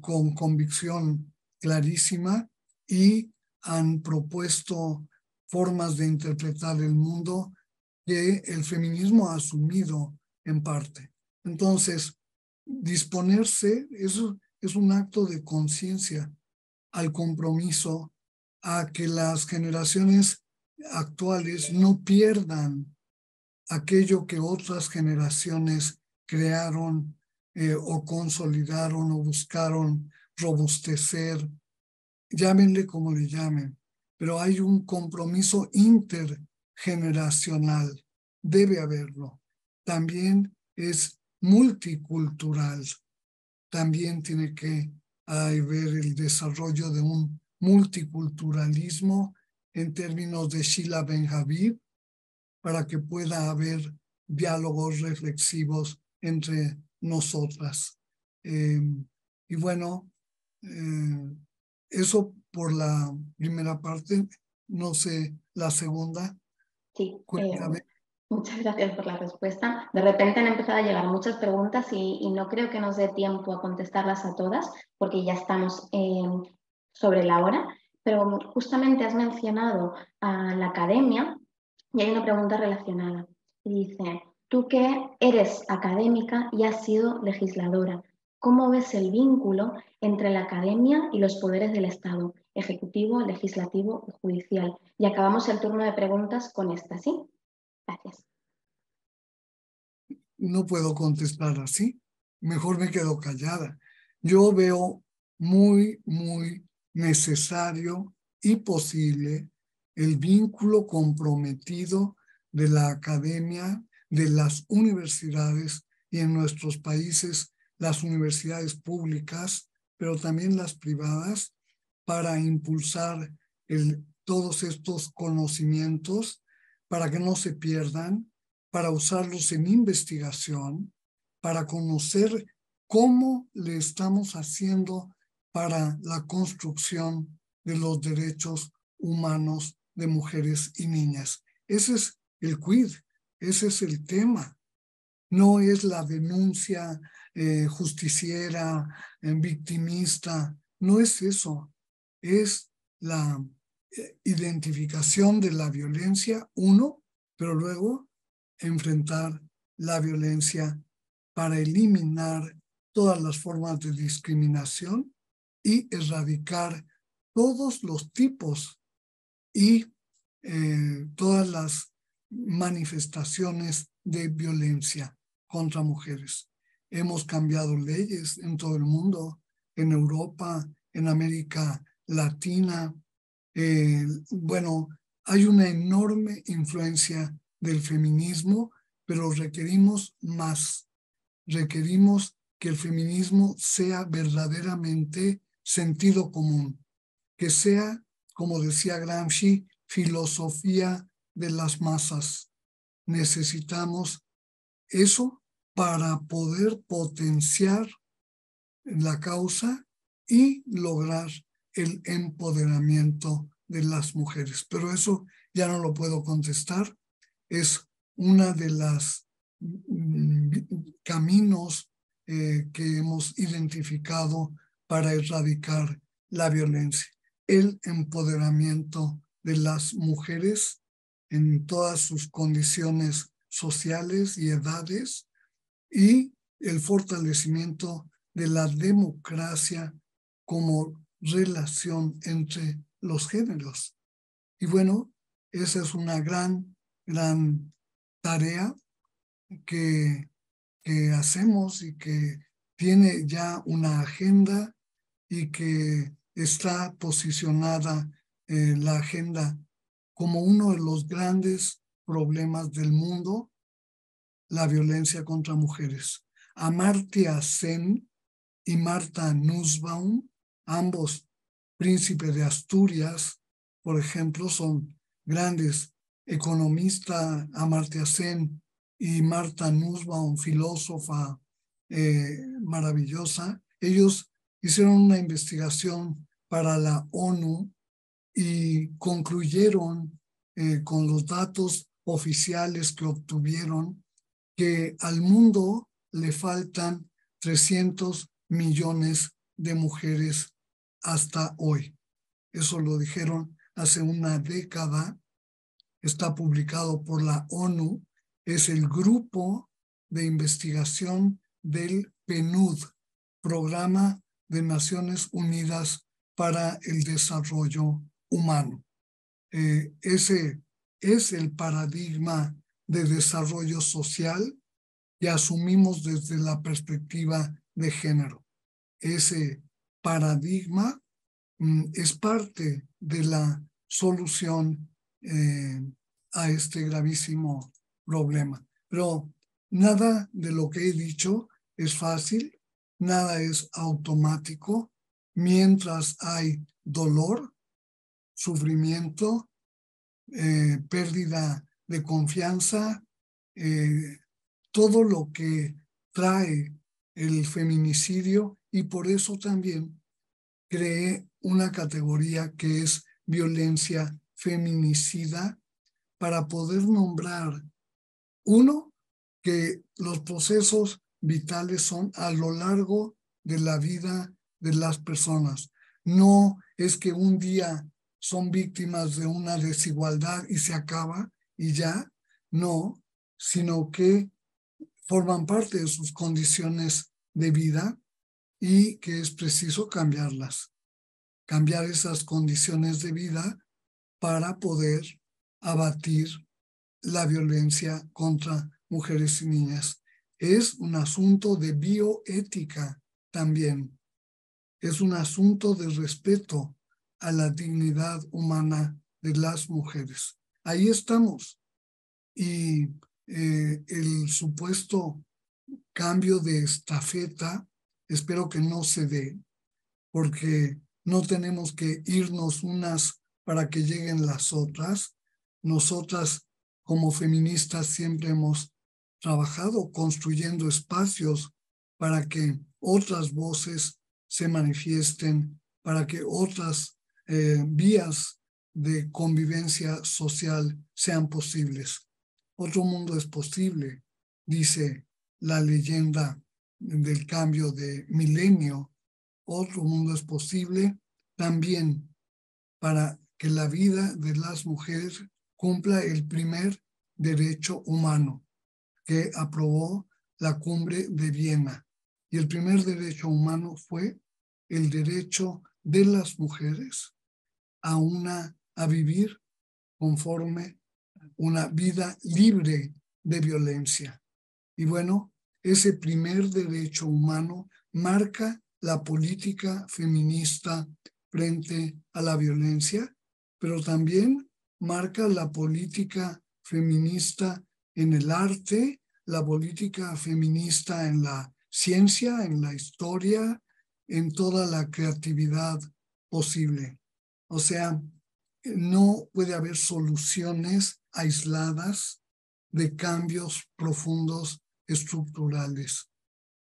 con convicción clarísima y han propuesto formas de interpretar el mundo que el feminismo ha asumido en parte. Entonces, disponerse eso es un acto de conciencia al compromiso a que las generaciones actuales no pierdan aquello que otras generaciones crearon o consolidaron o buscaron robustecer, llámenle como le llamen, pero hay un compromiso intergeneracional, debe haberlo. También es multicultural, también tiene que haber el desarrollo de un multiculturalismo en términos de Sheila Ben-Javid, para que pueda haber diálogos reflexivos entre nosotras. Y bueno, eso por la primera parte. No sé, la segunda. Sí, Cuéntame. muchas gracias por la respuesta. De repente han empezado a llegar muchas preguntas y no creo que nos dé tiempo a contestarlas a todas porque ya estamos sobre la hora, pero justamente has mencionado a la academia y hay una pregunta relacionada. Y dice, tú que eres académica y has sido legisladora, ¿cómo ves el vínculo entre la academia y los poderes del Estado, ejecutivo, legislativo y judicial? Y acabamos el turno de preguntas con esta, ¿sí? Gracias. No puedo contestar así. Mejor me quedo callada. Yo veo muy, muy necesario y posible el vínculo comprometido de la academia, de las universidades y en nuestros países las universidades públicas, pero también las privadas, para impulsar todos estos conocimientos para que no se pierdan, para usarlos en investigación, para conocer cómo le estamos haciendo para la construcción de los derechos humanos de mujeres y niñas. Ese es el quid, ese es el tema. No es la denuncia justiciera, victimista, no es eso. Es la identificación de la violencia, uno, pero luego enfrentar la violencia para eliminar todas las formas de discriminación y erradicar todos los tipos y todas las manifestaciones de violencia contra mujeres. Hemos cambiado leyes en todo el mundo, en Europa, en América Latina. Bueno, hay una enorme influencia del feminismo, pero requerimos más. Requerimos que el feminismo sea verdaderamente sentido común, que sea, como decía Gramsci, filosofía de las masas. Necesitamos eso para poder potenciar la causa y lograr el empoderamiento de las mujeres. Pero eso ya no lo puedo contestar. Es una de las caminos que hemos identificado para erradicar la violencia. El empoderamiento de las mujeres en todas sus condiciones sociales y edades y el fortalecimiento de la democracia como relación entre los géneros. Y bueno, esa es una gran tarea que hacemos y que tiene ya una agenda y que está posicionada en la agenda como uno de los grandes problemas del mundo, la violencia contra mujeres. Amartya Sen y Martha Nussbaum, ambos príncipes de Asturias, por ejemplo, son grandes economista Amartya Sen y Martha Nussbaum, filósofa maravillosa, ellos hicieron una investigación para la ONU y concluyeron con los datos oficiales que obtuvieron que al mundo le faltan 300 millones de mujeres hasta hoy. Eso lo dijeron hace una década. Está publicado por la ONU. Es el grupo de investigación del PNUD, Programa de Naciones Unidas para el Desarrollo Humano. Ese es el paradigma de desarrollo social que asumimos desde la perspectiva de género. Ese paradigma es parte de la solución a este gravísimo problema. Pero nada de lo que he dicho es fácil, nada es automático. Mientras hay dolor, sufrimiento, pérdida de confianza, todo lo que trae el feminicidio, y por eso también creé una categoría que es violencia feminicida para poder nombrar, uno, que los procesos vitales son a lo largo de la vida de las personas. No es que un día son víctimas de una desigualdad y se acaba y ya, no, sino que forman parte de sus condiciones de vida y que es preciso cambiarlas, cambiar esas condiciones de vida para poder abatir la violencia contra mujeres y niñas. Es un asunto de bioética también. Es un asunto de respeto a la dignidad humana de las mujeres. Ahí estamos. Y el supuesto cambio de estafeta, espero que no se dé, porque no tenemos que irnos unas para que lleguen las otras. Nosotras, como feministas, siempre hemos trabajado construyendo espacios para que otras voces se manifiesten, para que otras vías de convivencia social sean posibles. Otro mundo es posible, dice la leyenda del cambio de milenio. Otro mundo es posible también para que la vida de las mujeres cumpla el primer derecho humano que aprobó la Cumbre de Viena. Y el primer derecho humano fue el derecho de las mujeres a vivir conforme una vida libre de violencia. Y bueno, ese primer derecho humano marca la política feminista frente a la violencia, pero también marca la política feminista en el arte, la política feminista en la ciencia, en la historia, en toda la creatividad posible. O sea, no puede haber soluciones aisladas de cambios profundos estructurales.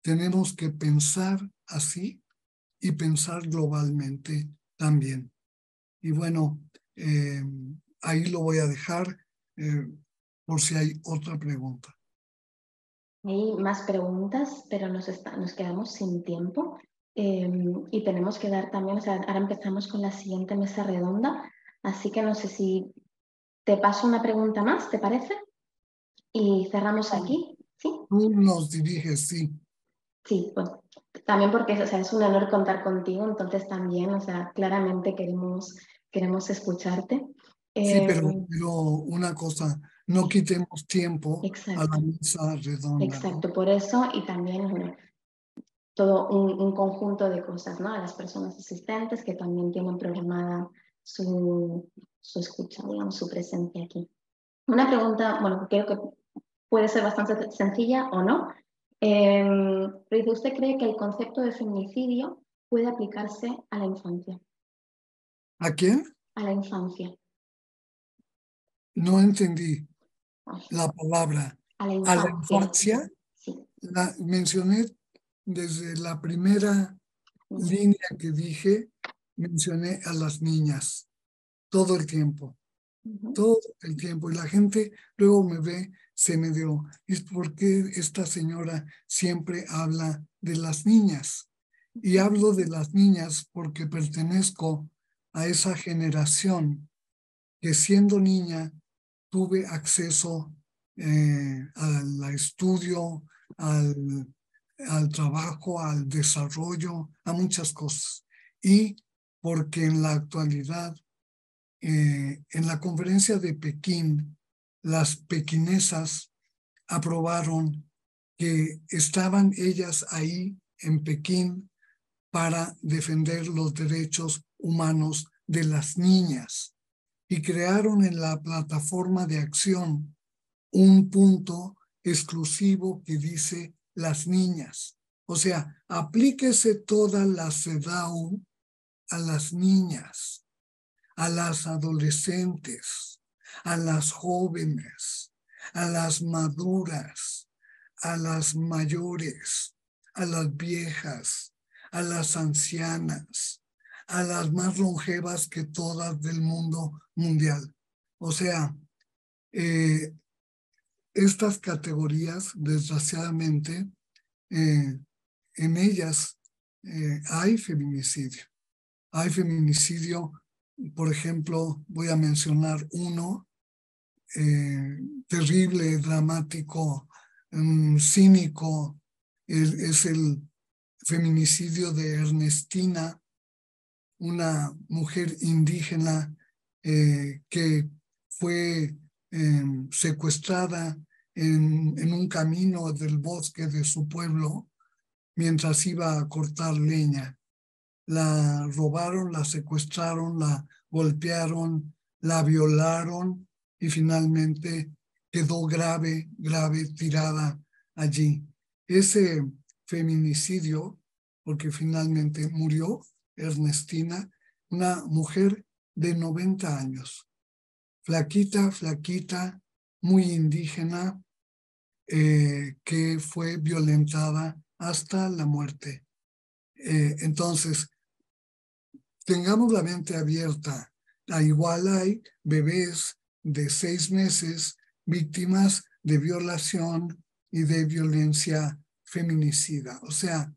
Tenemos que pensar así y pensar globalmente también. Y bueno, ahí lo voy a dejar por si hay otra pregunta. Hay más preguntas, pero nos quedamos sin tiempo y tenemos que dar también, o sea, ahora empezamos con la siguiente mesa redonda, así que no sé si te paso una pregunta más, ¿te parece? Y cerramos aquí, ¿sí? Tú nos diriges, sí. Sí, bueno, también porque o sea, es un honor contar contigo, entonces también, o sea, claramente queremos escucharte. Sí, pero una cosa, no quitemos tiempo a la Exacto, mesa redonda, ¿no? exacto, por eso y también, bueno, todo un conjunto de cosas, ¿no? A las personas asistentes que también tienen programada su escucha, digamos, su presencia aquí. Una pregunta, bueno, creo que puede ser bastante sencilla o no. Pero dice, ¿usted cree que el concepto de feminicidio puede aplicarse a la infancia? ¿A quién? A la infancia. No entendí Ay, la palabra. a la A la infancia. infancia, Sí. la mencioné desde la primera línea que dije, mencioné a las niñas todo el tiempo. Ujú. Todo el tiempo. Y la gente luego me ve, se me dio, ¿es por qué esta señora siempre habla de las niñas? Y hablo de las niñas porque pertenezco a esa generación que siendo niña tuve acceso al estudio, al trabajo, al desarrollo, a muchas cosas. Y porque en la actualidad en la conferencia de Pekín, las pequinesas aprobaron que estaban ellas ahí en Pekín para defender los derechos humanos de las niñas y crearon en la plataforma de acción un punto exclusivo que dice las niñas. O sea, aplíquese toda la CEDAW a las niñas, a las adolescentes, a las jóvenes, a las maduras, a las mayores, a las viejas, a las ancianas, a las más longevas que todas del mundo mundial. O sea, eh, estas categorías, desgraciadamente, en ellas hay feminicidio. Hay feminicidio, por ejemplo, voy a mencionar uno terrible, dramático, cínico, es el feminicidio de Ernestina, una mujer indígena que fue secuestrada en un camino del bosque de su pueblo mientras iba a cortar leña. La robaron, la secuestraron, la golpearon, la violaron y finalmente quedó grave tirada allí. Ese feminicidio, porque finalmente murió Ernestina, una mujer de 90 años, flaquita, muy indígena, que fue violentada hasta la muerte. Entonces, tengamos la mente abierta. Igual hay bebés de 6 meses víctimas de violación y de violencia feminicida. O sea,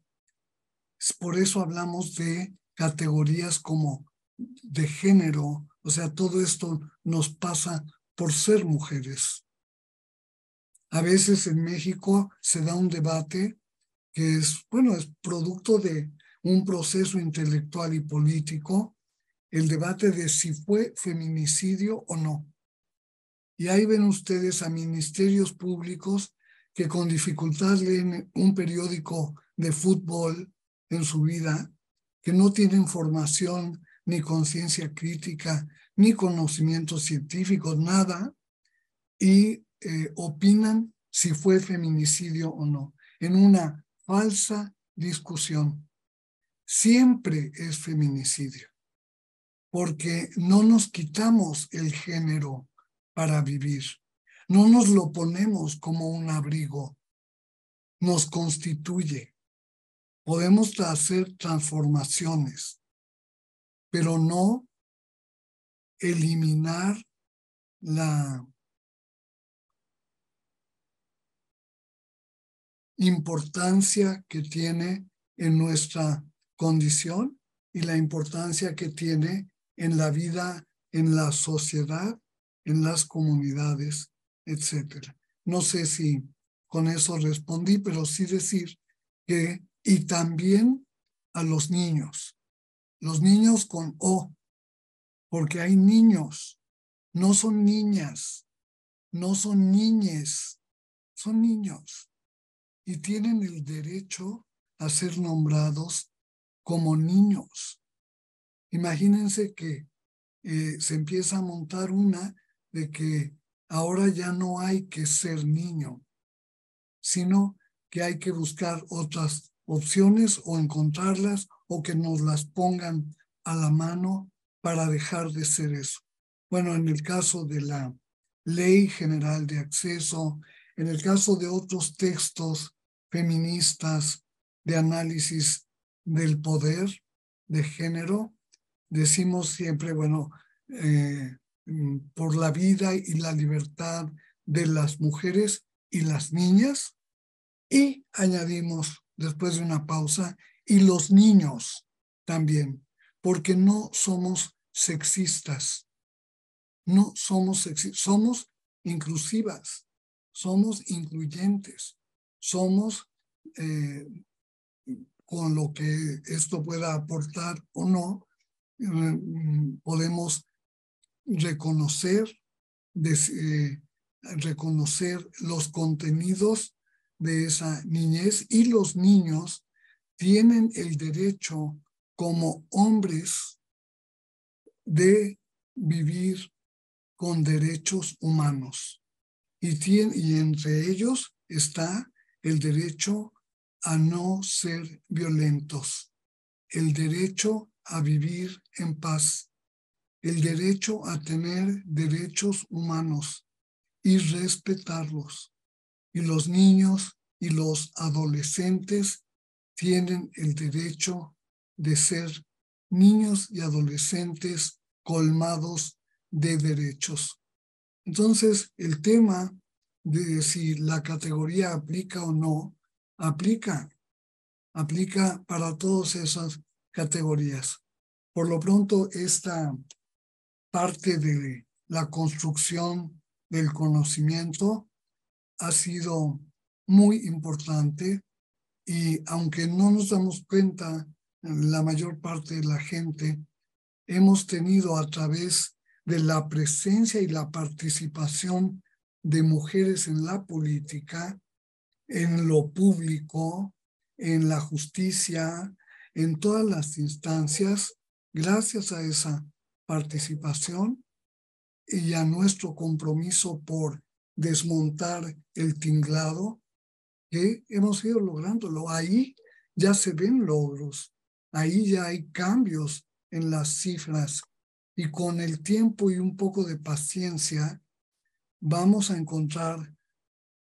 por eso hablamos de categorías como de género. O sea, todo esto nos pasa por ser mujeres. A veces en México se da un debate que es, bueno, es producto de un proceso intelectual y político, el debate de si fue feminicidio o no. Y ahí ven ustedes a ministerios públicos que con dificultad leen un periódico de fútbol en su vida, que no tienen formación ni conciencia crítica, ni conocimientos científicos, nada, y opinan si fue feminicidio o no, en una falsa discusión. Siempre es feminicidio, porque no nos quitamos el género para vivir, no nos lo ponemos como un abrigo, nos constituye. Podemos hacer transformaciones, pero no eliminar la importancia que tiene en nuestra condición y la importancia que tiene en la vida, en la sociedad, en las comunidades, etc. No sé si con eso respondí, pero sí decir que, y también a los niños con O, porque hay niños, no son niñas, no son niñes, son niños y tienen el derecho a ser nombrados como niños. Imagínense que se empieza a montar una de que ahora ya no hay que ser niño, sino que hay que buscar otras opciones o encontrarlas o que nos las pongan a la mano para dejar de ser eso. Bueno, en el caso de la ley general de acceso. En el caso de otros textos feministas de análisis del poder de género, decimos siempre, bueno, por la vida y la libertad de las mujeres y las niñas, y añadimos después de una pausa, y los niños también, porque no somos sexistas, no somos sexistas, somos inclusivas, somos incluyentes, somos con lo que esto pueda aportar o no, podemos reconocer, reconocer los contenidos de esa niñez, y los niños tienen el derecho como hombres de vivir con derechos humanos. Y entre ellos está el derecho a no ser violentos, el derecho a vivir en paz, el derecho a tener derechos humanos y respetarlos. Y los niños y los adolescentes tienen el derecho de ser niños y adolescentes colmados de derechos. Entonces, el tema de si la categoría aplica o no, aplica para todas esas categorías. Por lo pronto, esta parte de la construcción del conocimiento ha sido muy importante, y aunque no nos damos cuenta, la mayor parte de la gente, hemos tenido a través de la presencia y la participación de mujeres en la política, en lo público, en la justicia, en todas las instancias, gracias a esa participación y a nuestro compromiso por desmontar el tinglado, que hemos ido lográndolo. Ahí ya se ven logros, ahí ya hay cambios en las cifras, y con el tiempo y un poco de paciencia vamos a encontrar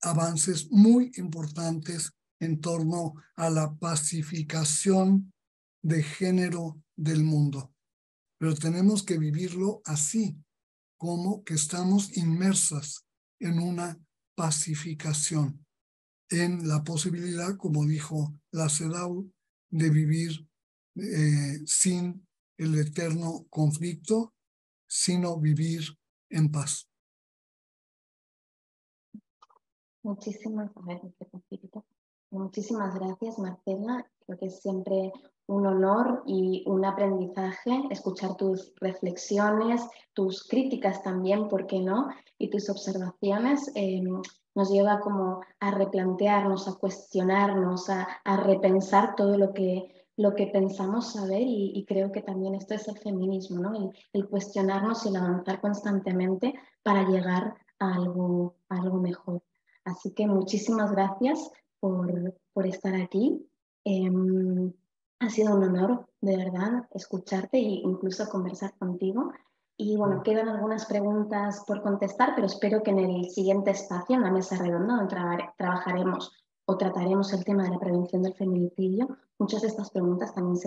avances muy importantes en torno a la pacificación de género del mundo. Pero tenemos que vivirlo así, como que estamos inmersas en una pacificación, en la posibilidad, como dijo la CEDAW, de vivir sin el eterno conflicto, sino vivir en paz. Muchísimas gracias, Marcela. Creo que es siempre un honor y un aprendizaje escuchar tus reflexiones, tus críticas también, ¿por qué no? Y tus observaciones. Nos lleva como a replantearnos, a cuestionarnos, a repensar todo lo que pensamos saber, y creo que también esto es el feminismo, ¿no? El cuestionarnos y el avanzar constantemente para llegar a algo mejor. Así que muchísimas gracias por estar aquí. Ha sido un honor, de verdad, escucharte e incluso conversar contigo. Y bueno, quedan algunas preguntas por contestar, pero espero que en el siguiente espacio, en la mesa redonda, donde trabajaremos o trataremos el tema de la prevención del feminicidio, muchas de estas preguntas también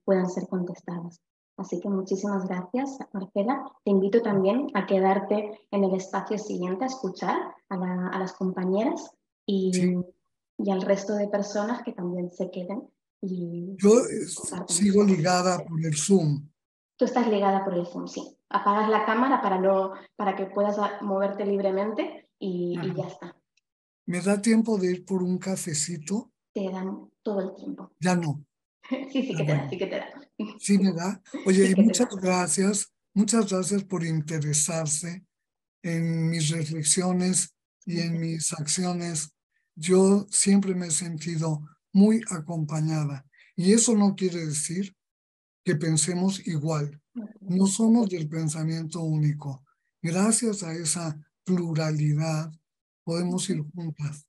puedan ser contestadas. Así que muchísimas gracias, Marcela. Te invito también a quedarte en el espacio siguiente a escuchar a las compañeras Sí. y al resto de personas que también se queden. Yo Compartan sigo sus ligada experiencias. por el Zoom. Tú estás ligada por el Zoom, sí. Apagas la cámara para que puedas moverte libremente y ya está. ¿Me da tiempo de ir por un cafecito? Te dan todo el tiempo. Ya no. Sí, sí que te da, Bueno, sí que te da. sí me da. Oye, Sí y que te da. muchas gracias por interesarse en mis reflexiones y en mis acciones. Yo siempre me he sentido muy acompañada, y eso no quiere decir que pensemos igual. No somos del pensamiento único. Gracias a esa pluralidad podemos ir juntas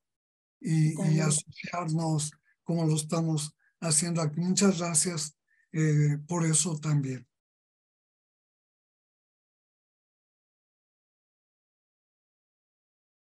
y asociarnos como lo estamos haciendo aquí. Muchas gracias por eso también.